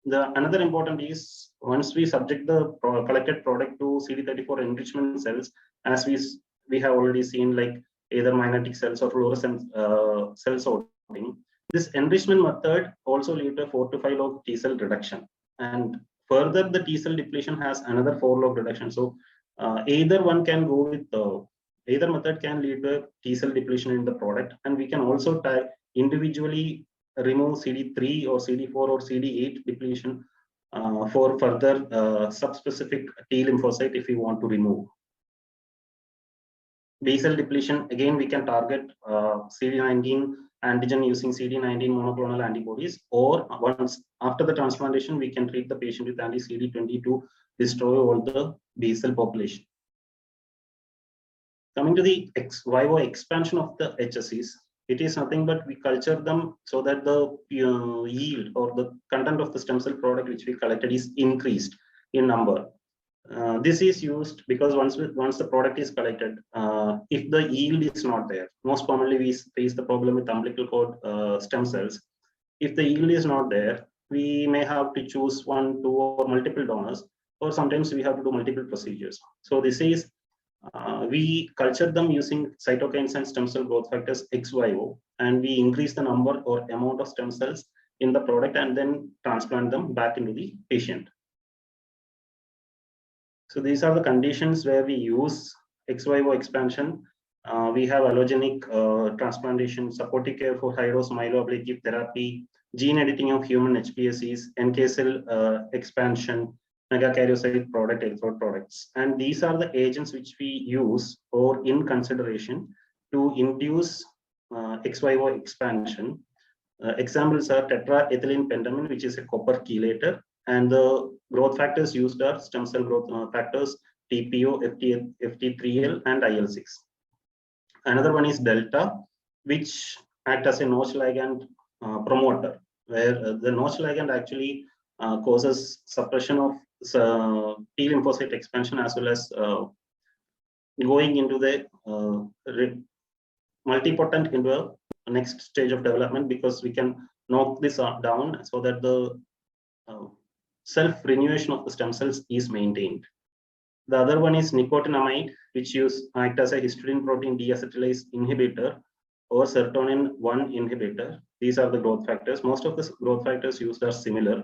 another important is once we subject the collected product to CD34 enrichment cells, as we have already seen, like either magnetic cells or fluorescent cell sorting. This enrichment method also leads to a 4 to 5 log T cell reduction, and further the T cell depletion has another 4 log reduction. So either one can go with either method can lead to T cell depletion in the product, and we can also individually remove CD3 or CD4 or CD8 depletion for further subspecific T lymphocyte if we want to remove. B-cell depletion, again, we can target CD19 antigen using CD19 monoclonal antibodies, or once after the transplantation, we can treat the patient with anti-CD20 to destroy all the B-cell population. Coming to the ex vivo expansion of the HSCs, it is nothing but we culture them so that the yield or the content of the stem cell product which we collected is increased in number. This is used because once the product is collected, if the yield is not there, most commonly we face the problem with umbilical cord stem cells. If the yield is not there, we may have to choose 1, 2, or multiple donors, or sometimes we have to do multiple procedures. So this is we culture them using cytokines and stem cell growth factors ex vivo, and we increase the number or amount of stem cells in the product and then transplant them back into the patient. So these are the conditions where we use ex vivo expansion. We have allogenic transplantation, supportive care for high-dose myeloablative therapy, gene editing of human HPSCs, NK cell expansion, megakaryocyte product, erythroid products. And these are the agents which we use or in consideration to induce ex vivo expansion. Examples are tetraethylene pentamine, which is a copper chelator, and the growth factors used are stem cell growth factors, TPO, FT3L, and IL-6. Another one is delta, which act as a notch ligand promoter, where the notch ligand actually causes suppression of T lymphocyte expansion as well as going into the multipotent into a next stage of development, because we can knock this down so that the self-renewation of the stem cells is maintained. The other one is nicotinamide, which act as a histidine protein deacetylase inhibitor or serotonin 1 inhibitor. These are the growth factors. Most of the growth factors used are similar.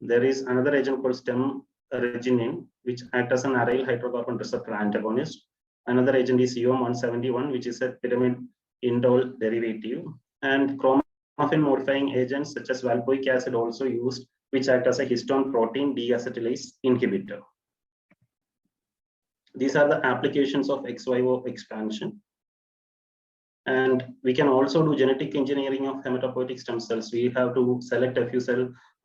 There is another agent called stem regenin, which act as an aryl hydrocarbon receptor antagonist. Another agent is EOM-171, which is a pyrimid indole derivative. And chromaffin modifying agents such as valproic acid also used, which act as a histone protein deacetylase inhibitor. These are the applications of ex vivo expansion. And we can also do genetic engineering of hematopoietic stem cells. We have to select a few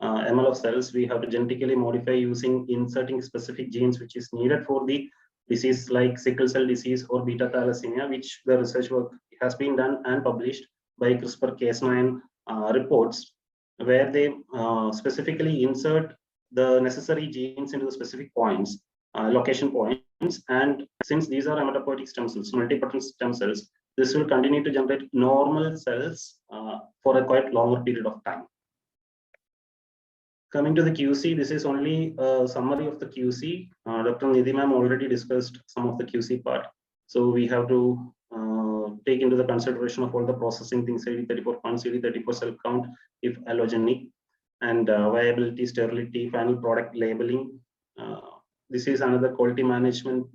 ml of cells. We have to genetically modify using inserting specific genes which is needed for the disease like sickle cell disease or beta thalassemia, which the research work has been done and published by CRISPR-Cas9 reports, where they specifically insert the necessary genes into the specific points, location points. And since these are hematopoietic stem cells, multipotent stem cells, this will continue to generate normal cells for a quite longer period of time. Coming to the QC, this is only a summary of the QC. Dr. Nidhi ma'am already discussed some of the QC part. So we have to take into the consideration of all the processing things, CD34 count, CD34 cell count, if allogenic, and viability, sterility, final product labeling. This is another quality management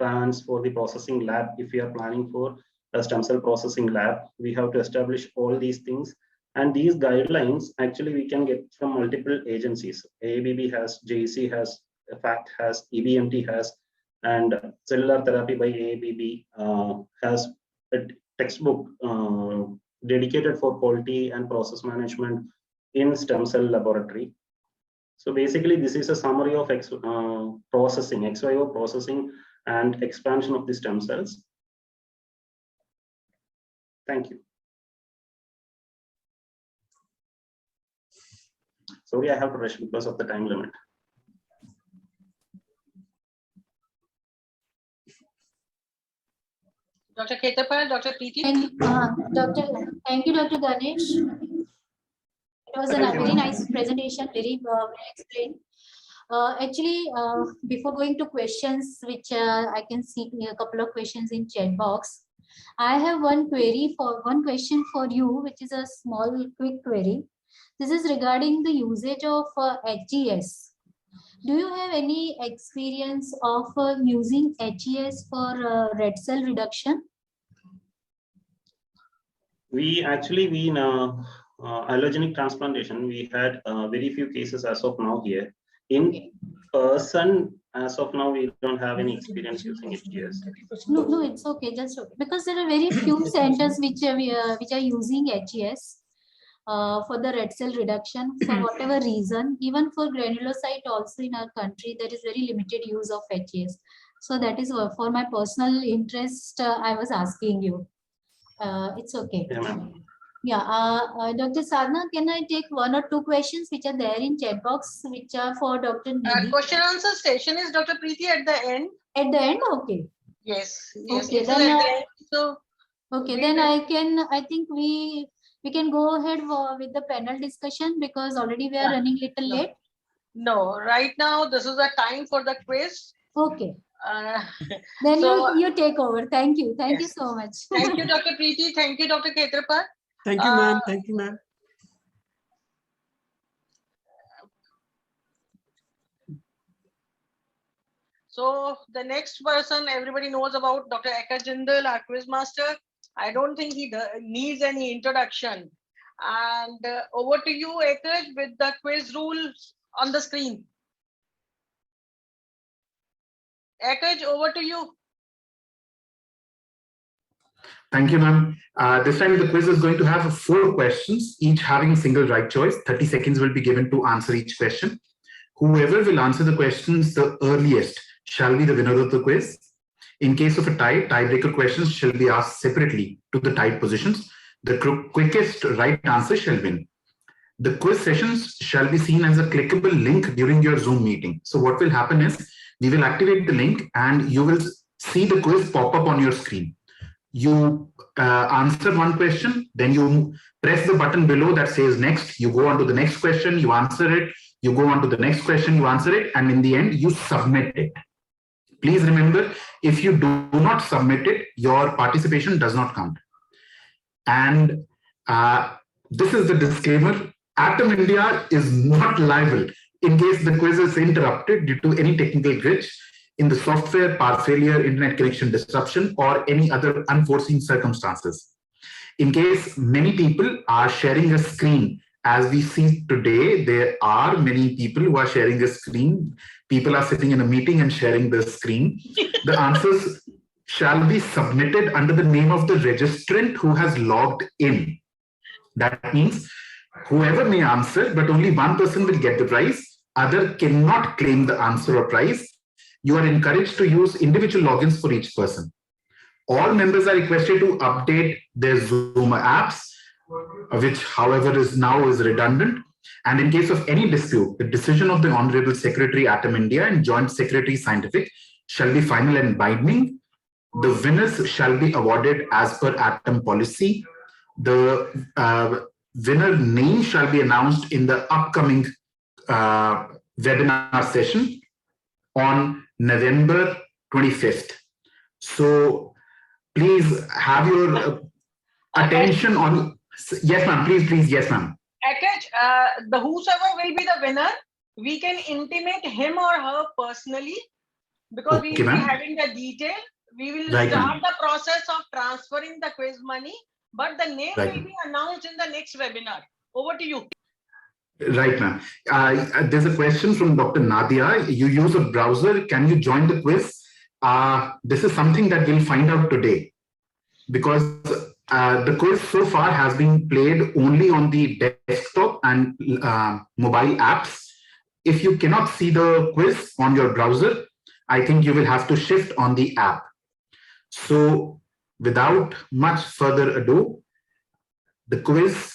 plans for the processing lab. If we are planning for a stem cell processing lab, we have to establish all these things. And these guidelines, actually, we can get from multiple agencies. AABB has, JEC has, FACT has, EBMT has, and Cellular Therapy by AABB has a textbook dedicated for quality and process management in stem cell laboratory. So basically, this is a summary of processing, ex vivo processing and expansion of the stem cells. Thank you. Sorry, I have to rush because of the time limit. Dr. Khetapal, Dr. Preeti. Thank you, Dr. Ganesh. It was a very nice presentation, very well explained. Actually, before going to questions, which I can see a couple of questions in chat box, I have one question for you, which is a small quick query. This is regarding the usage of HGS. Do you have any experience of using HGS for red cell reduction? We in allogenic transplantation, we had very few cases as of now here. In person, as of now, we don't have any experience using HGS. No, it's okay, just okay. Because there are very few centers which are using HGS for the red cell reduction for whatever reason. Even for granulocyte also in our country, there is very limited use of HGS. So that is for my personal interest, I was asking you. It's okay. Yeah, Dr. Sadhna, can I take 1 or 2 questions which are there in chat box, which are for Dr. Nidhi? Question answer session is Dr. Preeti at the end. At the end, okay. Yes. Okay, it's then at the end, so okay, we then will- I think we can go ahead with the panel discussion because already we are running little late. No, right now this is the time for the quiz. Okay, Uh, then so- you take over. Thank you. Thank you Yes. so much. Thank you, Dr. Preeti. Thank you, Dr. Khetrapal. Thank you, ma'am. Thank you, ma'am. So the next person everybody knows about, Dr. Eka Jindal, our quiz master. I don't think he needs any introduction. And over to you, Ekaj, with the quiz rules on the screen. Ekaj, over to you. Thank you, ma'am. This time the quiz is going to have 4 questions, each having a single right choice. 30 seconds will be given to answer each question. Whoever will answer the questions the earliest shall be the winner of the quiz. In case of a tie, tiebreaker questions shall be asked separately to the tied positions. The quickest right answer shall win. The quiz sessions shall be seen as a clickable link during your Zoom meeting. So what will happen is we will activate the link and you will see the quiz pop up on your screen. You answer one question, then you press the button below that says next. You go on to the next question, you answer it. You go on to the next question, you answer it, and in the end, you submit it. Please remember, if you do not submit it, your participation does not count. And this is the disclaimer. Atom India is not liable in case the quiz is interrupted due to any technical glitch in the software, part failure, internet connection disruption, or any other unforeseen circumstances. In case many people are sharing a screen, as we see today, there are many people who are sharing a screen. People are sitting in a meeting and sharing the screen. The answers shall be submitted under the name of the registrant who has logged in. That means whoever may answer, but only one person will get the prize. Other cannot claim the answer or prize. You are encouraged to use individual logins for each person. All members are requested to update their Zoom apps, which, however, is redundant. And in case of any dispute, the decision of the Honorable Secretary Atom India and Joint Secretary Scientific shall be final and binding. The winners shall be awarded as per Atom policy. The winner name shall be announced in the upcoming webinar session on November 25th. So please have your attention on. Yes, ma'am. Please. Yes, ma'am. Ekaj, the whosoever will be the winner, we can intimate him or her personally because we will be having the detail. We will start the process of transferring the quiz money, but the name will be announced in the next webinar. Over to you. Right, ma'am. There's a question from Dr. Nadia. You use a browser. Can you join the quiz? This is something that we'll find out today because the quiz so far has been played only on the desktop and mobile apps. If you cannot see the quiz on your browser, I think you will have to shift on the app. So without much further ado, the quiz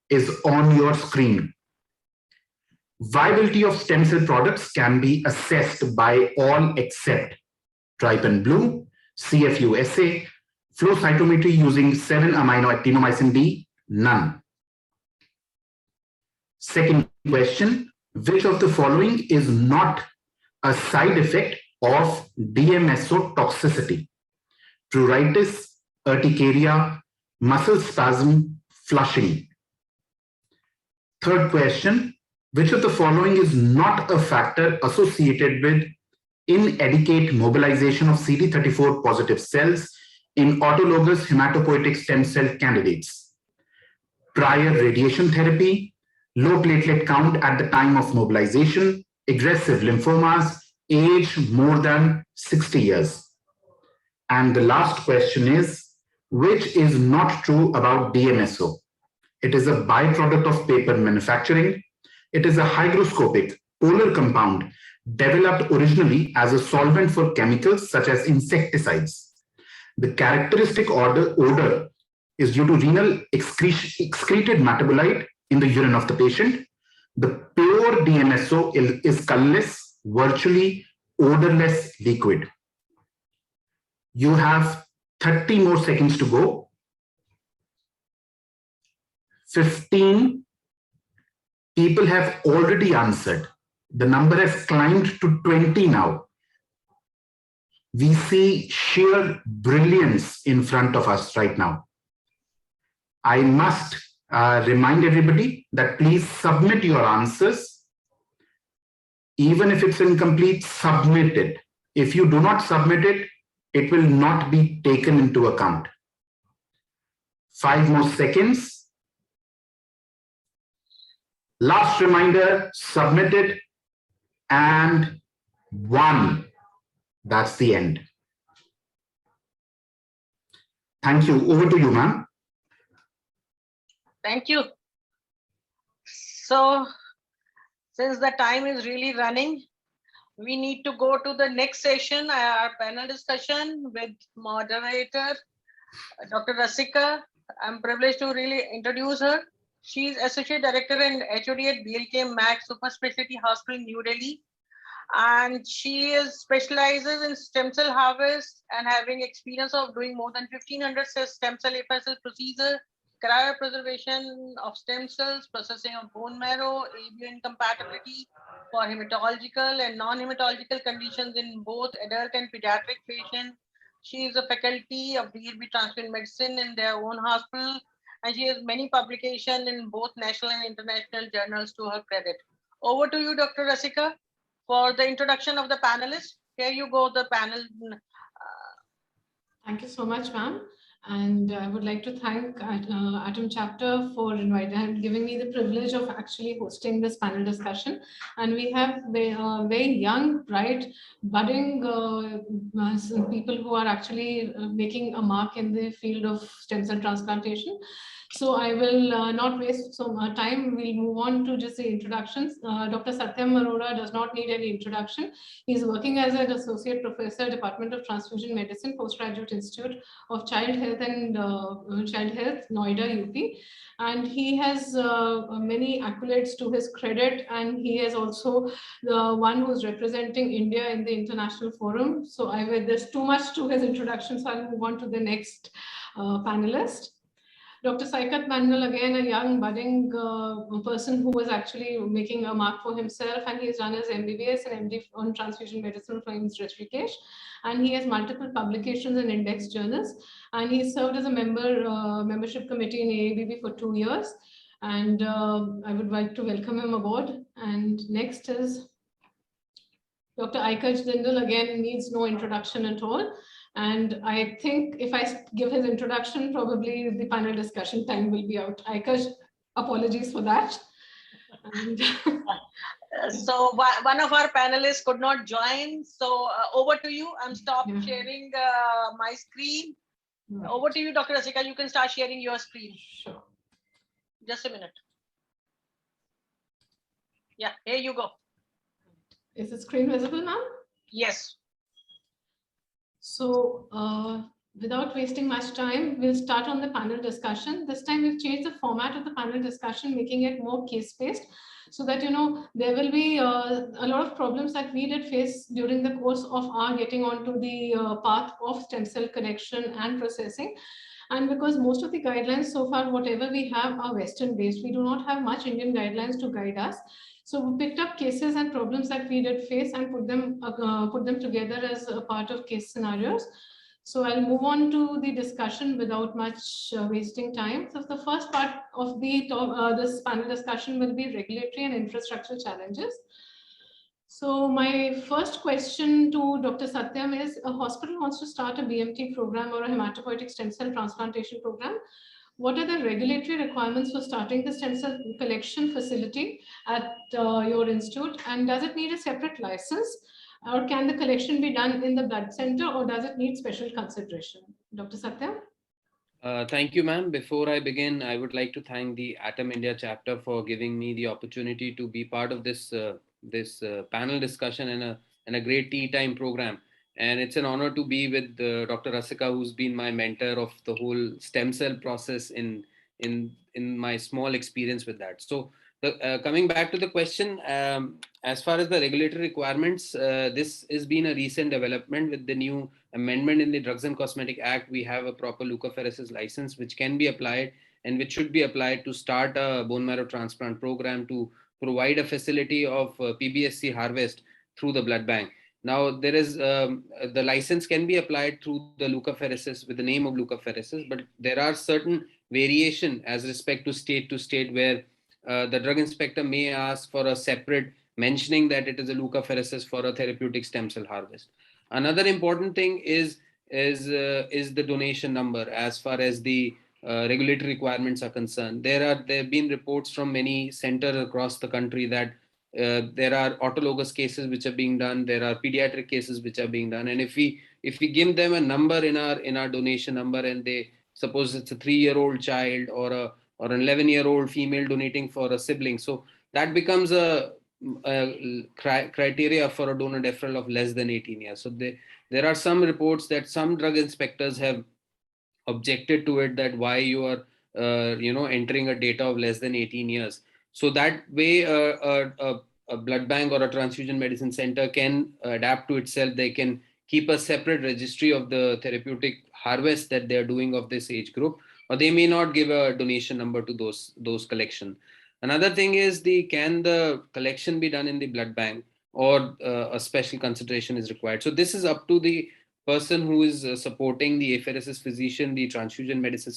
is on your screen. Viability of stem cell products can be assessed by all except Trypan-Blue, CFUSA, flow cytometry using 7-amino-actinomycin D, none. Second question, which of the following is not a side effect of DMSO toxicity? Pruritus, urticaria, muscle spasm, flushing. Third question, which of the following is not a factor associated with inadequate mobilization of CD34 positive cells in autologous hematopoietic stem cell candidates? Prior radiation therapy, low platelet count at the time of mobilization, aggressive lymphomas age more than 60 years. And the last question is, which is not true about DMSO? It is a byproduct of paper manufacturing. It is a hygroscopic polar compound developed originally as a solvent for chemicals such as insecticides. The characteristic odor is due to renal excreted metabolite in the urine of the patient. The pure DMSO is colorless, virtually odorless liquid. You have 30 more seconds to go. 15 people have already answered. The number has climbed to 20 now. We see sheer brilliance in front of us right now. I must remind everybody that please submit your answers. Even if it's incomplete, submit it. If you do not submit it, it will not be taken into account. 5 more seconds. Last reminder, submit it. And 1. That's the end. Thank you. Over to you, ma'am. Thank you. So, since the time is really running, we need to go to the next session, our panel discussion with moderator, Dr. Rasika. I'm privileged to really introduce her. She is Associate Director and HOD at BLK Max Super Specialty Hospital, New Delhi. And she specializes in stem cell harvest and having experience of doing more than 1,500 stem cell AFSL procedure, cryopreservation of stem cells, processing of bone marrow, ABO incompatibility for hematological and non-hematological conditions in both adult and pediatric patients. She is a faculty of DLB Transfusion Medicine in their own hospital, and she has many publications in both national and international journals to her credit. Over to you, Dr. Rasika, for the introduction of the panelists. Here you go, the panel. Thank you so much, ma'am. And I would like to thank Atom Chapter for inviting and giving me the privilege of actually hosting this panel discussion. And we have very young, bright, budding people who are actually making a mark in the field of stem cell transplantation. So I will not waste so much time. We'll move on to just the introductions. Dr. Satyam Arora does not need any introduction. He's working as an associate professor, Department of Transfusion Medicine, Postgraduate Institute of Child Health and Noida, UP. And he has many accolades to his credit, and he is also the one who's representing India in the international forum. So there's too much to his introduction, so I'll move on to the next panelist. Dr. Saikat Mandal, again, a young budding person who was actually making a mark for himself, and he's done his MBBS and MD on transfusion medicine from IIMS Rishikesh. And he has multiple publications in index journals, and he served as a membership committee in AABB for 2 years. And I would like to welcome him aboard. And next is Dr. Aikaj Dindal, again, needs no introduction at all. And I think if I give his introduction, probably the panel discussion time will be out. Aikaj, apologies for that. And so one of our panelists could not join. So over to you. I'm stopped sharing my screen. Right. Over to you, Dr. Rasika. You can start sharing your screen. Sure. Just a minute. Yeah, here you go. Is the screen visible now? Yes. So without wasting much time, we'll start on the panel discussion. This time we've changed the format of the panel discussion, making it more case-based, so that, there will be a lot of problems that we did face during the course of our getting onto the path of stem cell collection and processing. And because most of the guidelines so far, whatever we have, are Western-based, we do not have much Indian guidelines to guide us. So we picked up cases and problems that we did face and put them together as a part of case scenarios. So I'll move on to the discussion without much wasting time. So the first part of this panel discussion will be regulatory and infrastructural challenges. So my first question to Dr. Satyam is, a hospital wants to start a BMT program or a hematopoietic stem cell transplantation program. what are the regulatory requirements for starting the stem cell collection facility at your institute? And does it need a separate license? Or can the collection be done in the blood center, or does it need special consideration? Dr. Satya? Thank you, ma'am. Before I begin, I would like to thank the Atom India chapter for giving me the opportunity to be part of this panel discussion and a great tea time program. And it's an honor to be with Dr. Rasika, who's been my mentor of the whole stem cell process in my small experience with that. So, coming back to the question, as far as the regulatory requirements, this has been a recent development with the new amendment in the Drugs and Cosmetic Act. We have a proper leukapheresis license which can be applied and which should be applied to start a bone marrow transplant program to provide a facility of PBSC harvest through the blood bank. Now, there is the license can be applied through the leukapheresis with the name of leukapheresis, but there are certain variation as respect to state where the drug inspector may ask for a separate mentioning that it is a leukapheresis for a therapeutic stem cell harvest. Another important thing is the donation number as far as the regulatory requirements are concerned. There have been reports from many centers across the country that there are autologous cases which are being done. There are pediatric cases which are being done. And if we give them a number in our donation number, and they suppose it's a 3-year-old child or an 11-year-old female donating for a sibling, so that becomes a criteria for a donor deferral of less than 18 years. So there are some reports that some drug inspectors have objected to it, that why you are entering a data of less than 18 years. So that way a blood bank or a transfusion medicine center can adapt to itself. They can keep a separate registry of the therapeutic harvest that they're doing of this age group, or they may not give a donation number to those collection. Another thing is can the collection be done in the blood bank, or a special consideration is required. So this is up to the person who is supporting the apheresis physician, the transfusion medicine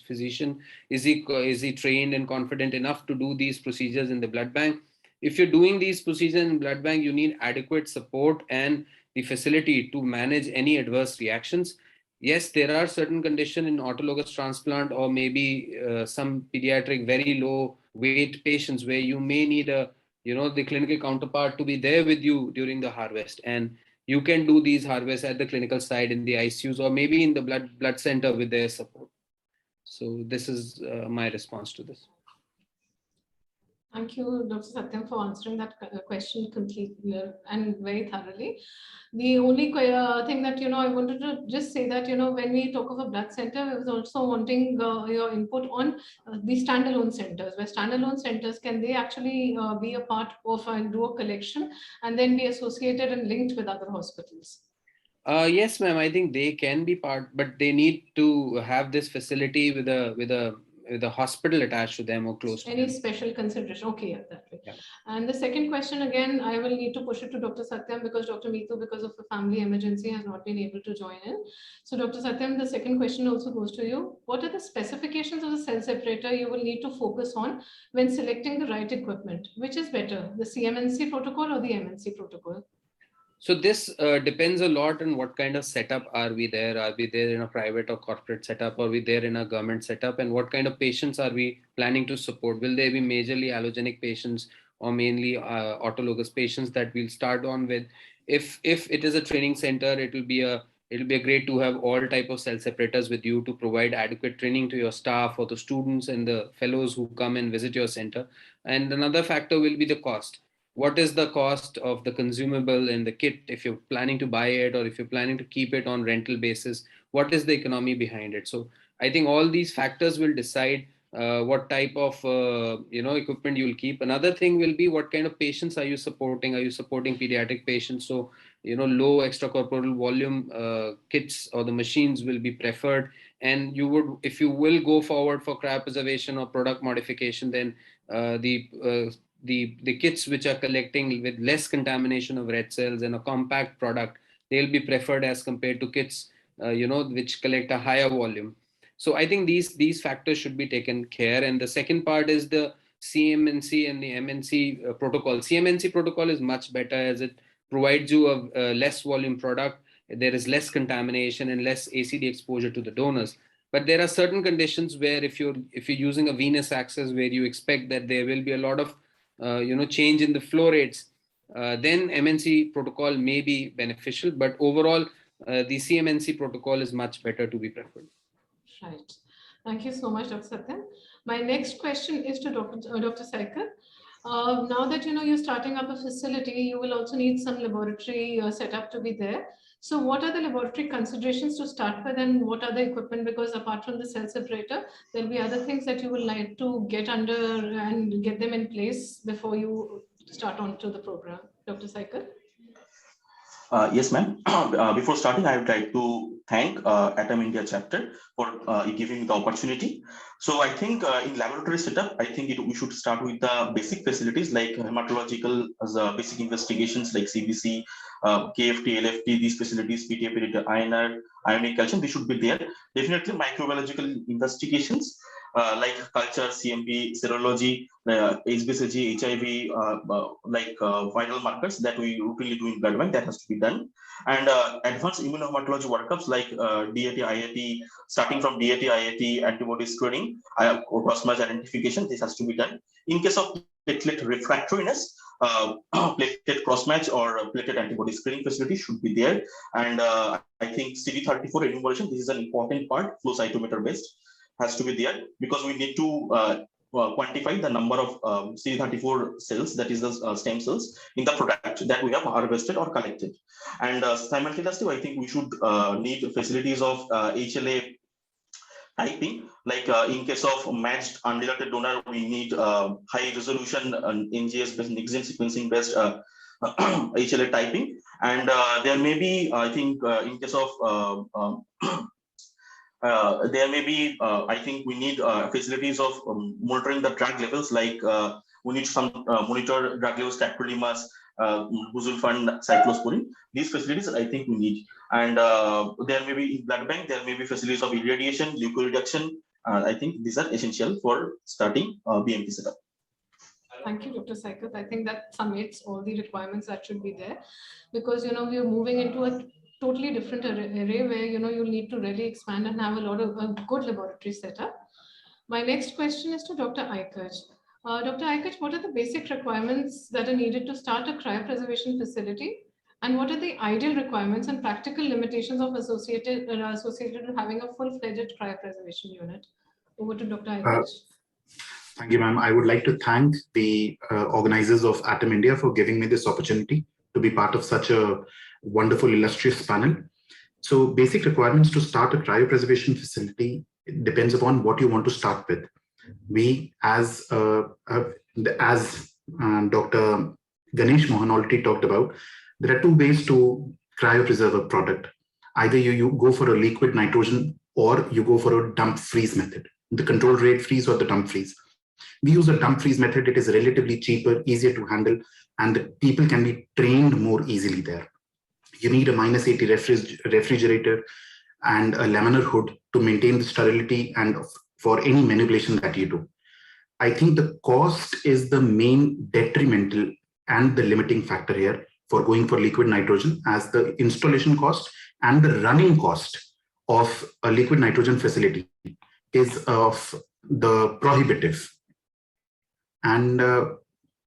physician. Is he trained and confident enough to do these procedures in the blood bank? If you're doing these procedures in blood bank, you need adequate support and the facility to manage any adverse reactions. Yes, there are certain conditions in autologous transplant, or maybe some pediatric very low weight patients where you may need the clinical counterpart to be there with you during the harvest, and you can do these harvests at the clinical side in the ICUs, or maybe in the blood center with their support. So this is my response to this. Thank you, Dr. Satyam, for answering that question completely and very thoroughly. The only thing that, I wanted to just say that, when we talk of a blood center, I was also wanting your input on the standalone centers, where standalone centers, can they actually be a part of and do a collection and then be associated and linked with other hospitals? Yes, ma'am. I think they can be part, but they need to have this facility with a hospital attached to them or close to them. Any special consideration? Okay, yeah, that way. Yeah. And the second question, again, I will need to push it to Dr. Satyam, because Dr. Meetu, because of a family emergency, has not been able to join in. So Dr. Satyam, the second question also goes to you. What are the specifications of the cell separator you will need to focus on when selecting the right equipment? Which is better, the CMNC protocol or the MNC protocol? So this depends a lot on what kind of setup are we there. Are we there in a private or corporate setup? Are we there in a government setup? And what kind of patients are we planning to support? Will they be majorly allogenic patients or mainly autologous patients that we'll start on with? If it is a training center, it'll be great to have all type of cell separators with you to provide adequate training to your staff or the students and the fellows who come and visit your center. And another factor will be the cost. What is the cost of the consumable and the kit if you're planning to buy it, or if you're planning to keep it on rental basis? What is the economy behind it? So I think all these factors will decide what type of equipment you'll keep. Another thing will be what kind of patients are you supporting? Are you supporting pediatric patients? So low extracorporeal volume kits or the machines will be preferred. And if you will go forward for cryopreservation or product modification, then the kits which are collecting with less contamination of red cells and a compact product, they'll be preferred as compared to kits which collect a higher volume. So I think these factors should be taken care. And the second part is the CMNC and the MNC protocol. CMNC protocol is much better as it provides you a less volume product. There is less contamination and less ACD exposure to the donors. But there are certain conditions where if you're using a venous access where you expect that there will be a lot of change in the flow rates, then MNC protocol may be beneficial. But overall, the CMNC protocol is much better to be preferred. Right. Thank you so much, Dr. Satyan. My next question is to Dr. Saikar. Now that you're starting up a facility, you will also need some laboratory setup to be there. So what are the laboratory considerations to start with, and what are the equipment? Because apart from the cell separator, there'll be other things that you will like to get under and get them in place before you start on to the program. Dr. Saikar? Yes, ma'am. Before starting, I would like to thank Atom India chapter for giving me the opportunity. So I think in laboratory setup, I think we should start with the basic facilities like hematological basic investigations like CBC, KFT, LFT, these facilities, PTA, PDT, INR, ionic calcium, they should be there. Definitely microbiological investigations like culture, CMP, serology, HBsAg, HIV, viral markers that we routinely do in blood bank, that has to be done. And advanced immunohematology workups like DAT, IAT, starting from DAT, IAT, antibody screening, cross-match identification, this has to be done. In case of platelet refractoriness, platelet cross-match or platelet antibody screening facility should be there. And I think CD34 enumeration, this is an important part, flow cytometer based, has to be there, because we need to quantify the number of CD34 cells, that is the stem cells in the product that we have harvested or collected. And simultaneously, I think we should need facilities of HLA typing, like in case of matched unrelated donor, we need high resolution NGS based, next gen sequencing based HLA typing. And there may be, I think, in case of there may be, I think we need facilities of monitoring the drug levels, like we need some monitor drug levels, tacrolimus, busulfan, cyclosporine. These facilities I think we need. And there may be in blood bank, there may be facilities of irradiation, leukoreduction. I think these are essential for starting BMT setup. Thank you, Dr. Saikar. I think that summates all the requirements that should be there, because we are moving into a totally different array where you'll need to really expand and have a lot of a good laboratory setup. My next question is to Dr. Aikach. Dr. Aikach, what are the basic requirements that are needed to start a cryopreservation facility, and what are the ideal requirements and practical limitations of associated with having a full-fledged cryopreservation unit? Over to Dr. Aikach. Thank you, ma'am. I would like to thank the organizers of Atom India for giving me this opportunity to be part of such a wonderful, illustrious panel. So basic requirements to start a cryopreservation facility depends upon what you want to start with. We, as Dr. Ganesh Mohan already talked about, there are two ways to cryopreserve a product. Either you go for a liquid nitrogen, or you go for a dump freeze method, the controlled rate freeze or the dump freeze. We use a dump freeze method. It is relatively cheaper, easier to handle, and the people can be trained more easily there. You need a -80 refrigerator and a laminar hood to maintain the sterility and for any manipulation that you do. I think the cost is the main detrimental and the limiting factor here for going for liquid nitrogen, as the installation cost and the running cost of a liquid nitrogen facility is of the prohibitive. And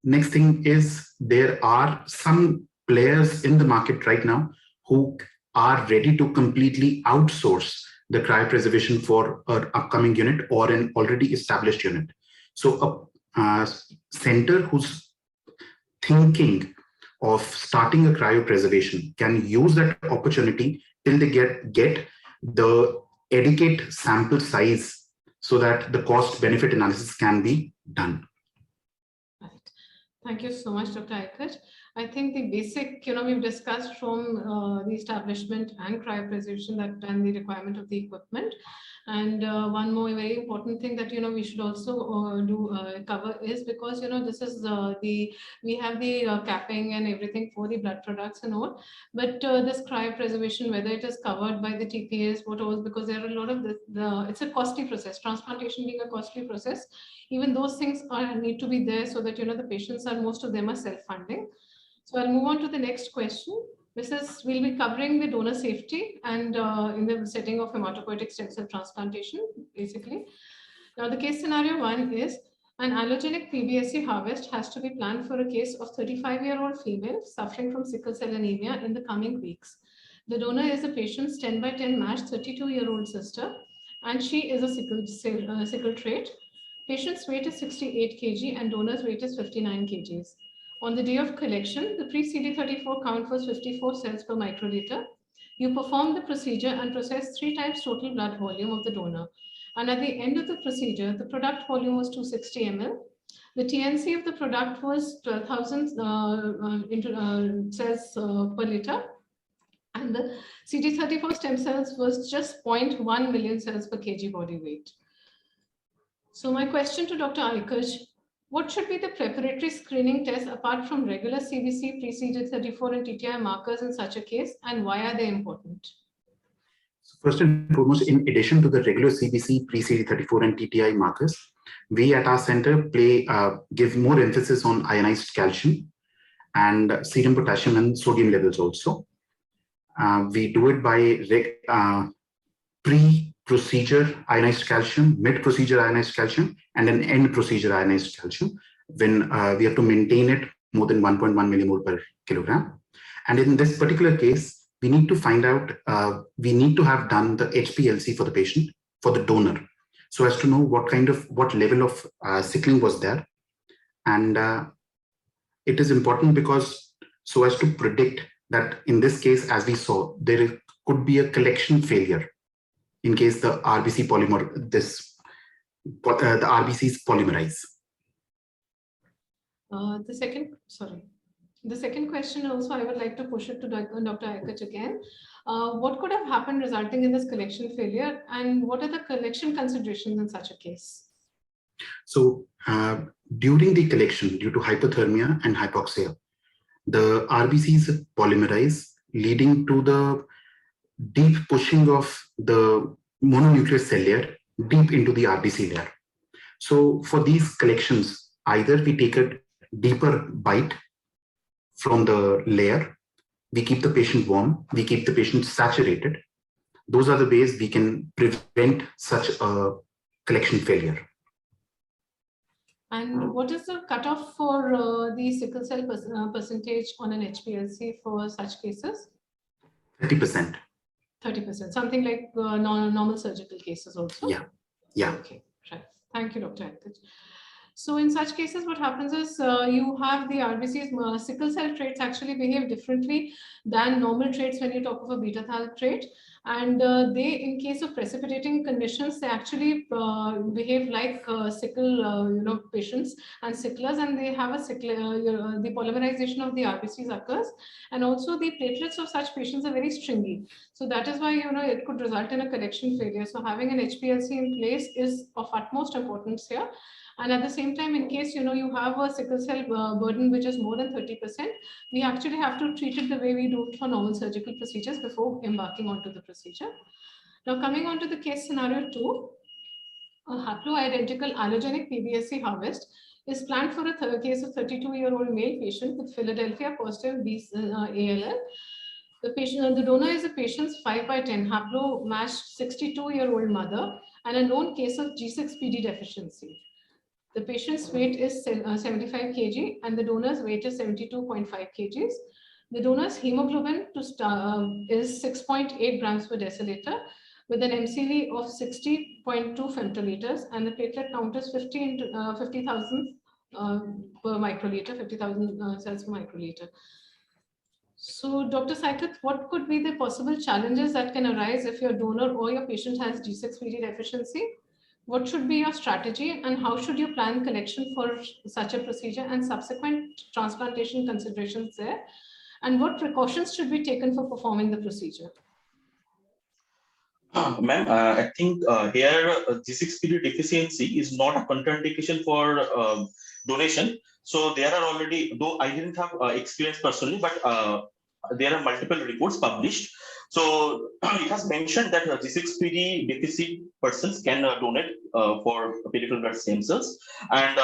next thing is, there are some players in the market right now who are ready to completely outsource the cryopreservation for an upcoming unit or an already established unit. So a center who's thinking of starting a cryopreservation can use that opportunity till they get the adequate sample size so that the cost benefit analysis can be done. Right. Thank you so much, Dr. Aikach. I think the basic, we've discussed from the establishment and cryopreservation and the requirement of the equipment. And one more very important thing that, we should also cover is, because, this is we have the capping and everything for the blood products and all, but this cryopreservation, whether it is covered by the TPS, what else, because there are a lot of it's a costly process, transplantation being a costly process. Even those things need to be there so that, the patients most of them are self-funding. So I'll move on to the next question. We'll be covering the donor safety and in the setting of hematopoietic stem cell transplantation, basically. Now, the case scenario 1 is an allogenic PBSC harvest has to be planned for a case of 35-year-old female suffering from sickle cell anemia in the coming weeks. The donor is the patient's 10/10 matched 32-year-old sister, and she is a sickle trait. Patient's weight is 68 kg and donor's weight is 59 kgs. On the day of collection, the pre-CD34 count was 54 cells per microliter. You perform the procedure and process 3 times total blood volume of the donor. And at the end of the procedure, the product volume was 260 ml. The TNC of the product was 12,000 cells per liter. And the CD34 stem cells was just 0.1 million cells per kg body weight. So my question to Dr. Aikach, what should be the preparatory screening test apart from regular CBC, pre-CD34 and TTI markers in such a case, and why are they important? First and foremost, in addition to the regular CBC, pre-CD34 and TTI markers, we at our center give more emphasis on ionized calcium and serum potassium and sodium levels also. We do it by pre-procedure ionized calcium, mid-procedure ionized calcium, and an end-procedure ionized calcium when we have to maintain it more than 1.1 millimole per kilogram. And in this particular case, we need to find out, we need to have done the HPLC for the patient, for the donor, so as to know what level of sickling was there. And it is important because so as to predict that in this case, as we saw, there could be a collection failure in case the RBC the RBCs polymerize. The second question also, I would like to push it to Dr. Aikach again. What could have happened resulting in this collection failure, and what are the collection considerations in such a case? So during the collection, due to hypothermia and hypoxia, the RBCs polymerize, leading to the deep pushing of the mononuclear cell layer deep into the RBC layer. So for these collections, either we take a deeper bite from the layer, we keep the patient warm, we keep the patient saturated. Those are the ways we can prevent such a collection failure. And what is the cutoff for the sickle cell percentage on an HPLC for such cases? 30%. 30%, something like normal surgical cases also? Yeah. Okay, right. Thank you, Dr. Aikach. So in such cases, what happens is you have the RBCs, sickle cell traits actually behave differently than normal traits when you talk of a beta thal trait. And they, in case of precipitating conditions, they actually behave like sickle patients and sicklers, and they have a the polymerization of the RBCs occurs. And also the platelets of such patients are very stringy. So that is why, it could result in a collection failure. So having an HPLC in place is of utmost importance here. And at the same time, in case you have a sickle cell burden which is more than 30%, we actually have to treat it the way we do for normal surgical procedures before embarking onto the procedure. Now, coming on to the case scenario 2, a haploidentical allogenic PBSC harvest is planned for a case of 32-year-old male patient with Philadelphia positive ALL. The donor is a patient's 5/10 haplo-matched 62-year-old mother and a known case of G6PD deficiency. The patient's weight is 75 kg and the donor's weight is 72.5 kgs. The donor's hemoglobin is 6.8 grams per deciliter with an MCV of 60.2 femtoliters, and the platelet count is 50,000 per microliter, 50,000 cells per microliter. So, Dr. Saikath, what could be the possible challenges that can arise if your donor or your patient has G6PD deficiency? What should be your strategy, and how should you plan collection for such a procedure and subsequent transplantation considerations there? And what precautions should be taken for performing the procedure? Ma'am, I think here G6PD deficiency is not a contraindication for donation. So there are already, though I didn't have experience personally, but there are multiple reports published. So it has mentioned that G6PD deficit persons can donate for peripheral blood stem cells, and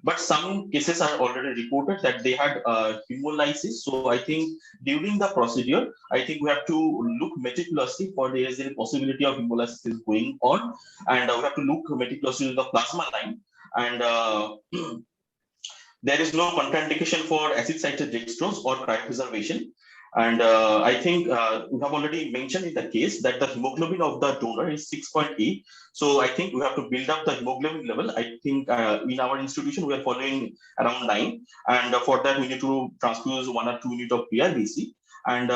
but some cases are already reported that they had hemolysis. So I think during the procedure, I think we have to look meticulously for there is a possibility of hemolysis is going on, and we have to look meticulously at the plasma line, and there is no contraindication for acid-cited dextrose or cryopreservation. And I think we have already mentioned in the case that the hemoglobin of the donor is 6.8. So I think we have to build up the hemoglobin level. I think in our institution, we are following around 9. And for that, we need to transfuse 1 or 2 units of PRBC. And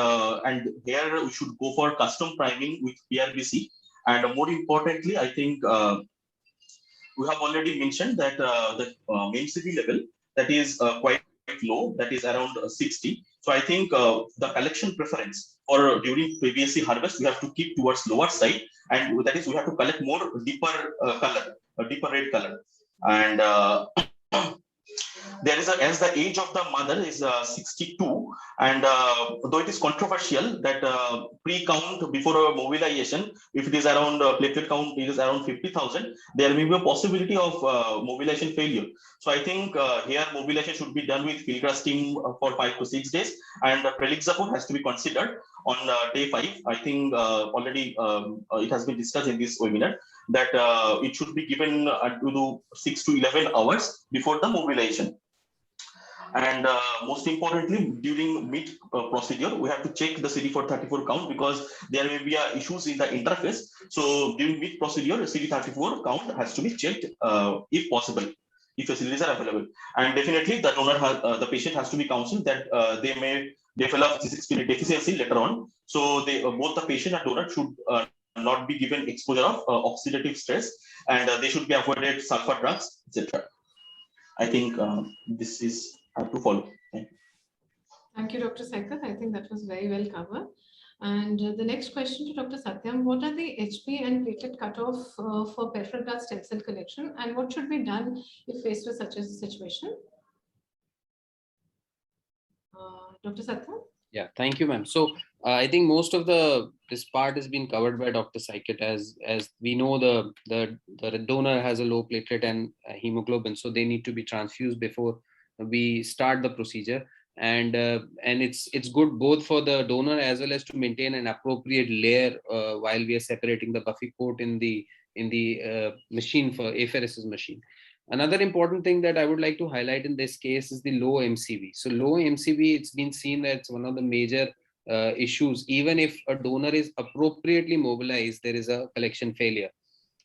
here we should go for custom priming with PRBC. And more importantly, I think we have already mentioned that the MCV level that is quite low, that is around 60. So I think the collection preference for during PBSC harvest, we have to keep towards lower side, and that is we have to collect more deeper color, deeper red color. And there is as the age of the mother is 62, and though it is controversial that pre-count before mobilization, if it is around platelet count is around 50,000, there may be a possibility of mobilization failure. So I think here mobilization should be done with filgrastim for 5 to 6 days, and prelixafor has to be considered on day 5. I think already it has been discussed in this webinar that it should be given to 6 to 11 hours before the mobilization. And most importantly, during mid procedure, we have to check the CD434 count because there may be issues in the interface. So during mid procedure, CD34 count has to be checked if possible, if facilities are available. And definitely the donor has, the patient has to be counseled that they may develop G6PD deficiency later on. So they, both the patient and donor should not be given exposure of oxidative stress, and they should be avoided sulfur drugs, etc. I think this is to follow. Thank you, Dr. Saikat. I think that was very well covered. And the next question to Dr. Satyam, what are the HP and platelet cutoff for peripheral blood stem cell collection, and what should be done if faced with such a situation? Dr. Satyam? Yeah, thank you, ma'am. So I think most of this part has been covered by Dr. Saikat. As we know, the donor has a low platelet and hemoglobin, so they need to be transfused before we start the procedure. And it's good both for the donor as well as to maintain an appropriate layer while we are separating the buffy coat in the machine for apheresis machine. Another important thing that I would like to highlight in this case is the low MCV. So low MCV, it's been seen that it's one of the major issues. Even if a donor is appropriately mobilized, there is a collection failure.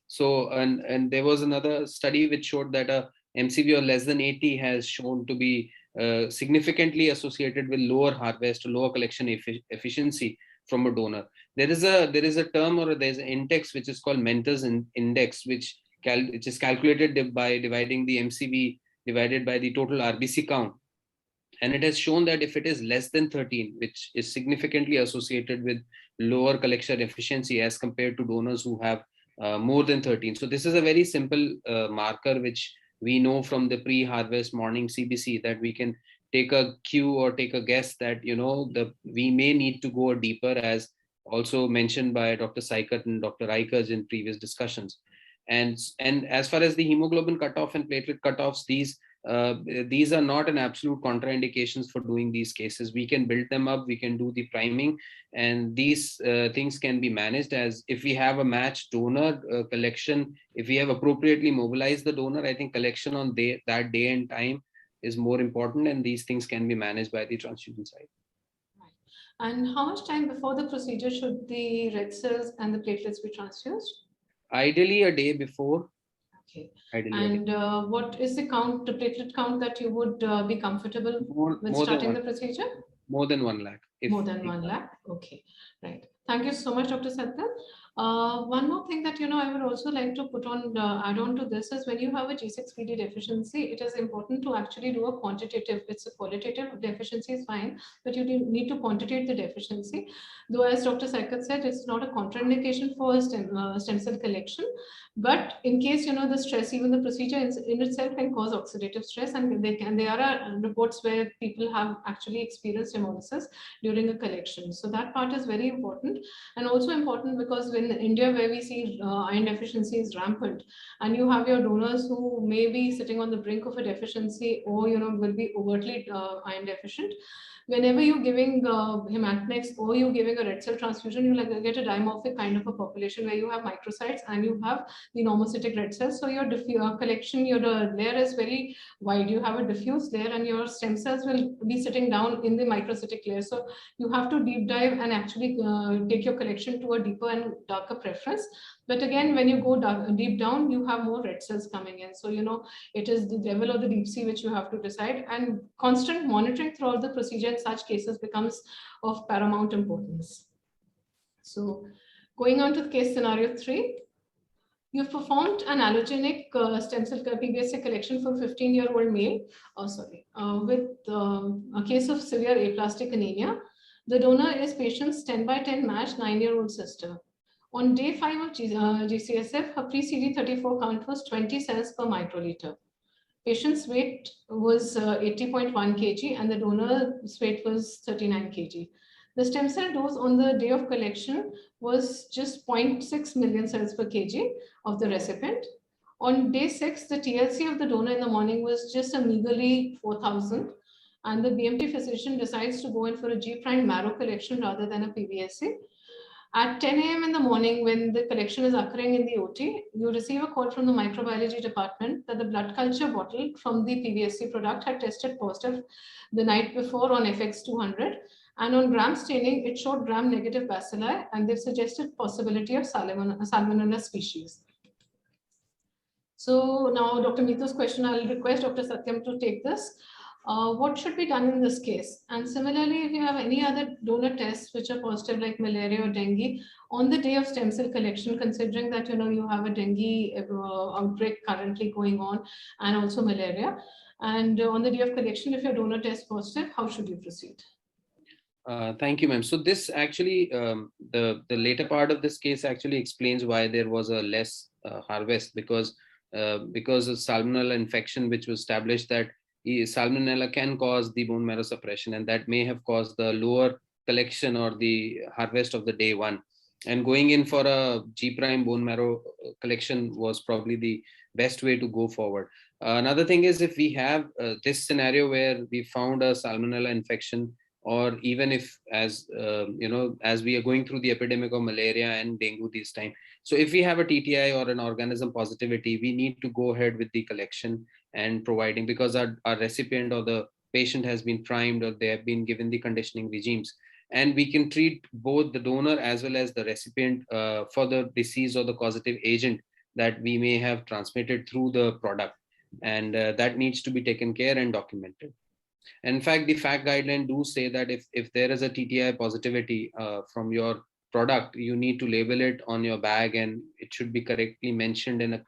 So, and there was another study which showed that a MCV of less than 80 has shown to be significantly associated with lower harvest, lower collection efficiency from a donor. There is a term, or there's an index which is called Mentor's index, which is calculated by dividing the MCV divided by the total RBC count. And it has shown that if it is less than 13, which is significantly associated with lower collection efficiency as compared to donors who have more than 13. So this is a very simple marker which we know from the pre-harvest morning CBC, that we can take a cue or take a guess that, you know, we may need to go deeper, as also mentioned by Dr. Saikat and Dr. Aikaj in previous discussions. And as far as the hemoglobin cutoff and platelet cutoffs, these are not an absolute contraindications for doing these cases. We can build them up, we can do the priming, and these things can be managed as if we have a matched donor collection. If we have appropriately mobilized the donor, I think collection on that day and time is more important, and these things can be managed by the transfusion side. And how much time before the procedure should the red cells and the platelets be transfused? Ideally a day before. Okay. And what is the count, the platelet count that you would be comfortable with starting the procedure? More than 1 lakh. More than 1 lakh. Okay, right. Thank you so much, Dr. Satyam. One more thing that I would also like to put on add on to this is when you have a G6PD deficiency, it is important to actually do a quantitative. It's a qualitative deficiency is fine, but you need to quantitate the deficiency. Though, as Dr. Saikat said, it's not a contraindication for stem cell collection, but in case the stress, even the procedure in itself can cause oxidative stress, and there are reports where people have actually experienced hemolysis during a collection. So that part is very important. And also important because in India, where we see iron deficiency is rampant, and you have your donors who may be sitting on the brink of a deficiency or will be overtly iron deficient. Whenever you're giving hematinex or you're giving a red cell transfusion, you get a dimorphic kind of a population where you have microcytes and you have the normocytic red cells. So your collection, your layer is very wide. You have a diffuse layer and your stem cells will be sitting down in the microcytic layer. So you have to deep dive and actually take your collection to a deeper and darker preference. But again, when you go deep down, you have more red cells coming in. So, it is the level of the deep sea which you have to decide, and constant monitoring throughout the procedure in such cases becomes of paramount importance. So going on to case scenario 3, you've performed an allogenic stem cell PBSA collection for 15-year-old male, with a case of severe aplastic anemia. The donor is patient's 10/10 matched 9-year-old sister. On day 5 of GCSF, her pre-CD34 count was 20 cells per microliter. Patient's weight was 80.1 kg and the donor's weight was 39 kg. The stem cell dose on the day of collection was just 0.6 million cells per kg of the recipient. On day 6, the TLC of the donor in the morning was just a meagerly 4,000, and the BMT physician decides to go in for a G' marrow collection rather than a PBSA. At 10 a.m. in the morning, when the collection is occurring in the OT, you receive a call from the microbiology department that the blood culture bottle from the PBSC product had tested positive the night before on FX200. And on gram staining, it showed gram-negative bacilli, and they've suggested possibility of Salmonella species. So now, Dr. Mithu's question, I'll request Dr. Satyam to take this. What should be done in this case? And similarly, if you have any other donor tests which are positive like malaria or dengue, on the day of stem cell collection, considering that you have a dengue outbreak currently going on and also malaria, and on the day of collection, if your donor tests positive, how should you proceed? Thank you, ma'am. So this actually, the later part of this case actually explains why there was a less harvest, because of Salmonella infection, which was established that Salmonella can cause the bone marrow suppression, and that may have caused the lower collection or the harvest of the day 1. And going in for a G' bone marrow collection was probably the best way to go forward. Another thing is, if we have this scenario where we found a Salmonella infection, or even if as we are going through the epidemic of malaria and dengue this time. So if we have a TTI or an organism positivity, we need to go ahead with the collection and providing, because our recipient or the patient has been primed or they have been given the conditioning regimes. And we can treat both the donor as well as the recipient for the disease or the causative agent that we may have transmitted through the product. And that needs to be taken care and documented. In fact, the FACT guideline do say that if there is a TTI positivity from your product, you need to label it on your bag and it should be correctly mentioned, and a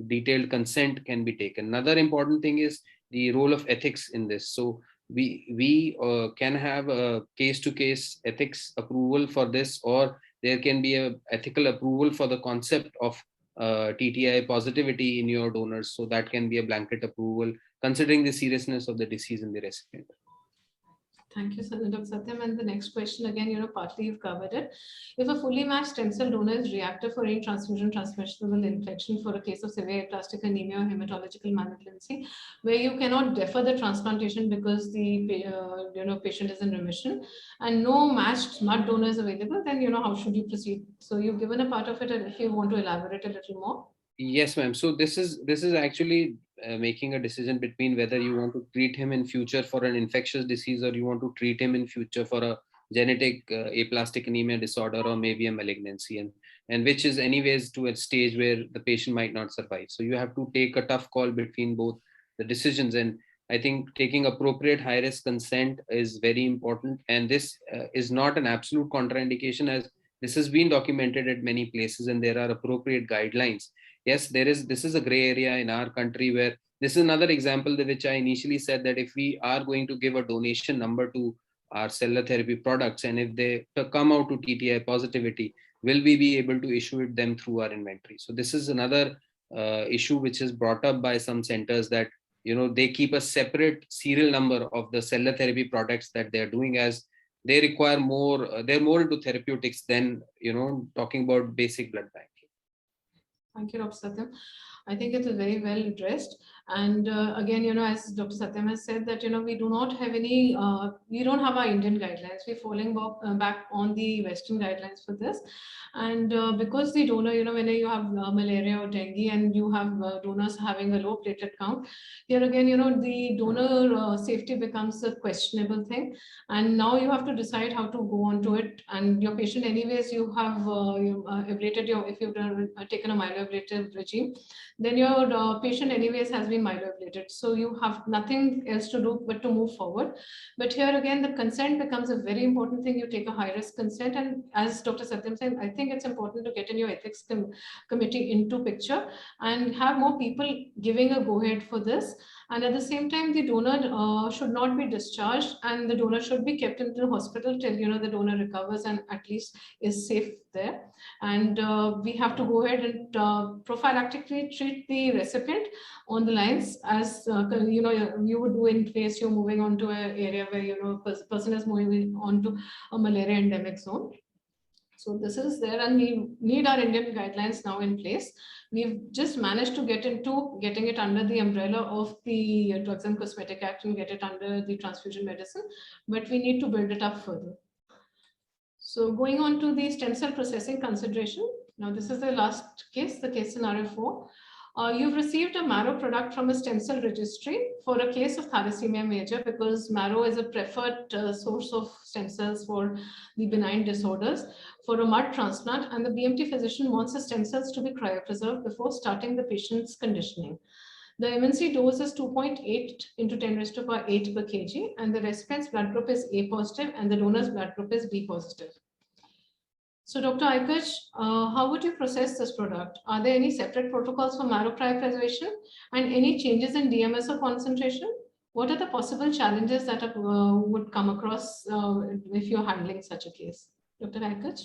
detailed consent can be taken. Another important thing is the role of ethics in this. So we can have a case-to-case ethics approval for this, or there can be a ethical approval for the concept of TTI positivity in your donors. So that can be a blanket approval, considering the seriousness of the disease in the recipient. Thank you, Dr. Satyam. And the next question, again, partly you've covered it. If a fully matched stem cell donor is reactive for any transfusion transmissible infection for a case of severe aplastic anemia or hematological malignancy, where you cannot defer the transplantation because the patient is in remission, and no matched mud donor is available, then how should you proceed? So you've given a part of it, and if you want to elaborate a little more. Yes, ma'am. So this is actually making a decision between whether you want to treat him in future for an infectious disease, or you want to treat him in future for a genetic aplastic anemia disorder, or maybe a malignancy, and which is anyways to a stage where the patient might not survive. So you have to take a tough call between both the decisions. And I think taking appropriate high-risk consent is very important. And this is not an absolute contraindication, as This has been documented at many places, and there are appropriate guidelines. Yes, this is a gray area in our country, where this is another example which I initially said, that if we are going to give a donation number to our cellular therapy products, and if they come out to TTI positivity, will we be able to issue it them through our inventory? So this is another issue which is brought up by some centers, that they keep a separate serial number of the cellular therapy products that they're doing, as they require more, they're more into therapeutics than talking about basic blood banking. Thank you, Dr. Satyam. I think it is very well addressed. And again, as Dr. Satyam has said, that we do not have any, we don't have our Indian guidelines. We're falling back on the Western guidelines for this. And because the donor, when you have malaria or dengue, and you have donors having a low platelet count, here again, the donor safety becomes a questionable thing. And now you have to decide how to go on to it. And your patient, anyways, you have ablated if you've taken a myeloablative regime, then your patient anyways has been myeloablated. So you have nothing else to do but to move forward. But here again, the consent becomes a very important thing. You take a high-risk consent. And as Dr. Satyam said, I think it's important to get in your ethics committee into picture and have more people giving a go-ahead for this. And at the same time, the donor should not be discharged, and the donor should be kept in the hospital till the donor recovers and at least is safe there. And we have to go ahead and prophylactically treat the recipient on the lines, as you would do in case you're moving on to an area where person is moving on to a malaria endemic zone. So this is there, and we need our Indian guidelines now in place. We've just managed to get into getting it under the umbrella of the Drugs and Cosmetic Act and get it under the transfusion medicine, but we need to build it up further. So going on to the stem cell processing consideration. Now this is the last case, the case scenario 4. You've received a marrow product from a stem cell registry for a case of thalassemia major, because marrow is a preferred source of stem cells for the benign disorders, for a mud transplant, and the BMT physician wants the stem cells to be cryopreserved before starting the patient's conditioning. The MNC dose is 2.8 into 10⁸ per kg, and the recipient's blood group is A positive and the donor's blood group is B positive. So Dr. Aikach, how would you process this product? Are there any separate protocols for marrow cryopreservation and any changes in DMSO concentration? What are the possible challenges that would come across if you're handling such a case? Dr. Aikach?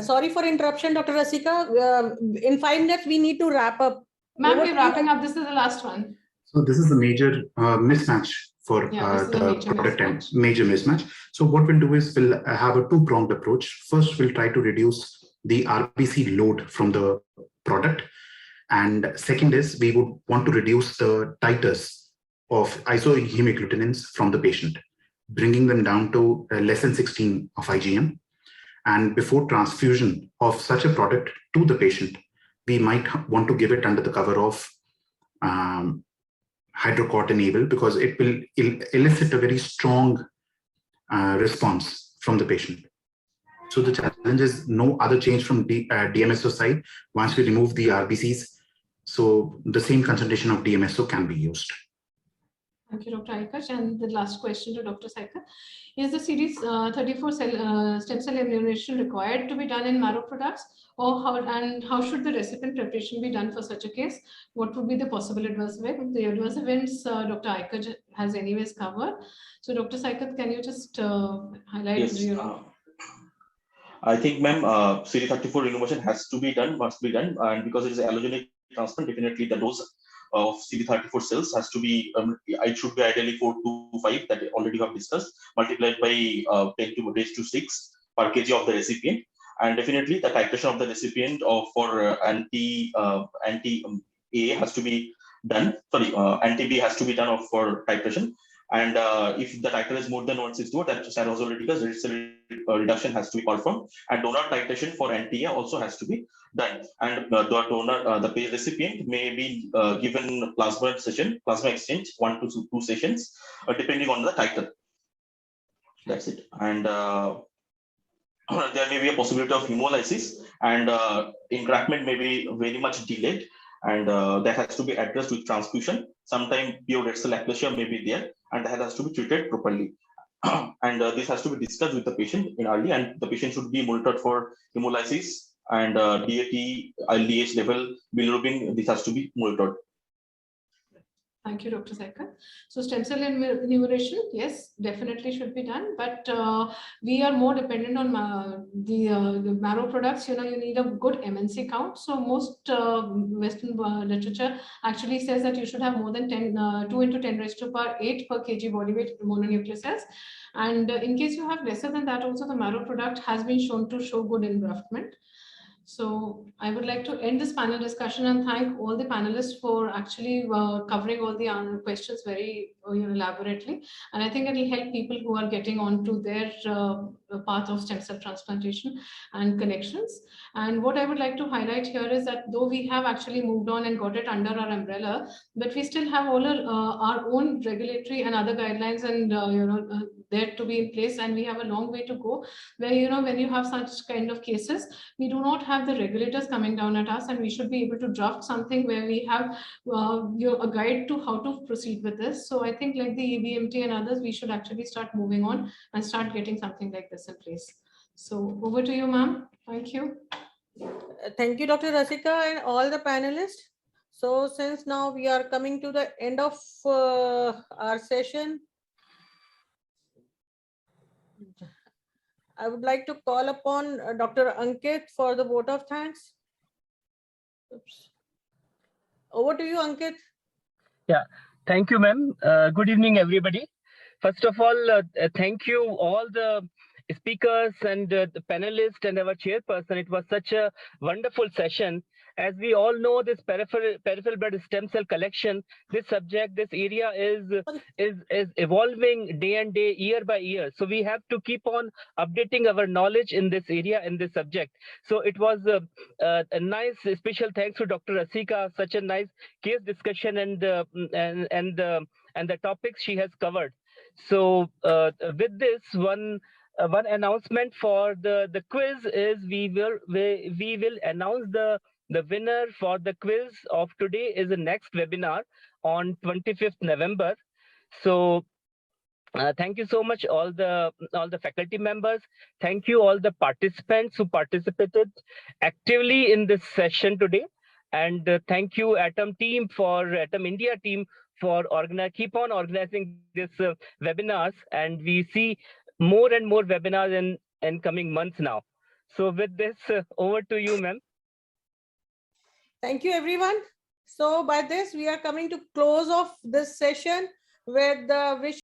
Sorry for interruption, Dr. Rasika. In 5 minutes, we need to wrap up. Ma'am, we're wrapping up. This is the last one. So this is a major mismatch for the product and major mismatch. So what we'll do is we'll have a two-pronged approach. First, we'll try to reduce the RBC load from the product. And second is we would want to reduce the titers of isohemagglutinin from the patient, bringing them down to less than 16 of IgM. And before transfusion of such a product to the patient, we might want to give it under the cover of hydrocortisone, because it will elicit a very strong response from the patient. So the challenge is no other change from DMSO side once we remove the RBCs. So the same concentration of DMSO can be used. Thank you, Dr. Aikach. And the last question to Dr. Saika. Is the CD34 stem cell immunization required to be done in marrow products? Or how should the recipient preparation be done for such a case? What would be the possible adverse events? The adverse events Dr. Aikach has anyways covered. So Dr. Saika, can you just highlight? Yes. I think, ma'am, CD34 renovation has to be done, must be done. And because it is allogenic transplant, definitely the dose of CD34 cells has to be, it should be ideally 4 to 5 that already have discussed, multiplied by 10 to raise to 6 per kg of the recipient. And definitely the titration of the recipient for anti-A has to be done, anti-B has to be done for titration. And if the titer is more than 160, that Sir has already discussed, reduction has to be performed. And donor titration for anti-A also has to be done. And the donor, the recipient may be given plasma exchange, 1 to 2 sessions, depending on the titer. That's it. And there may be a possibility of hemolysis, and engraftment may be very much delayed, and that has to be addressed with transfusion. Sometimes pure red cell aplasia may be there, and that has to be treated properly. and this has to be discussed with the patient in early, and the patient should be monitored for hemolysis and DAT, LDH level, bilirubin. This has to be monitored. Thank you, Dr. Saikar. So stem cell enumeration, yes, definitely should be done, but we are more dependent on the marrow products. You need a good MNC count. So most Western literature actually says that you should have more than 2 into 10 raised to power 8 per kg body weight mononuclear cells. And in case you have lesser than that, also the marrow product has been shown to show good engraftment. So I would like to end this panel discussion and thank all the panelists for actually covering all the questions very elaborately. And I think it will help people who are getting onto their path of stem cell transplantation and connections. And what I would like to highlight here is that though we have actually moved on and got it under our umbrella, but we still have all our own regulatory and other guidelines and there to be in place, and we have a long way to go. Where when you have such kind of cases, we do not have the regulators coming down at us, and we should be able to draft something where we have a guide to how to proceed with this. So I think like the EBMT and others, we should actually start moving on and start getting something like this in place. So over to you, ma'am. Thank you. Thank you, Dr. Rasika and all the panelists. So since now we are coming to the end of our session, I would like to call upon Dr. Ankit for the vote of thanks. Oops. Over to you, Ankit. Yeah, thank you, ma'am. Good evening, everybody. First of all, thank you all the speakers and the panelists and our chairperson. It was such a wonderful session. As we all know, this peripheral blood stem cell collection, this subject, this area is evolving day and day, year by year. So we have to keep on updating our knowledge in this area, in this subject. So it was a nice special thanks to Dr. Rasika, such a nice case discussion and the topics she has covered. So with this one announcement for the quiz is we will announce the winner for the quiz of today is the next webinar on 25th November. So thank you so much all the faculty members. Thank you all the participants who participated actively in this session today. And thank you Atom India team for keep on organizing this webinars, and we see more and more webinars in coming months now. So with this, over to you, ma'am. Thank you, everyone. So by this, we are coming to close of this session with the wish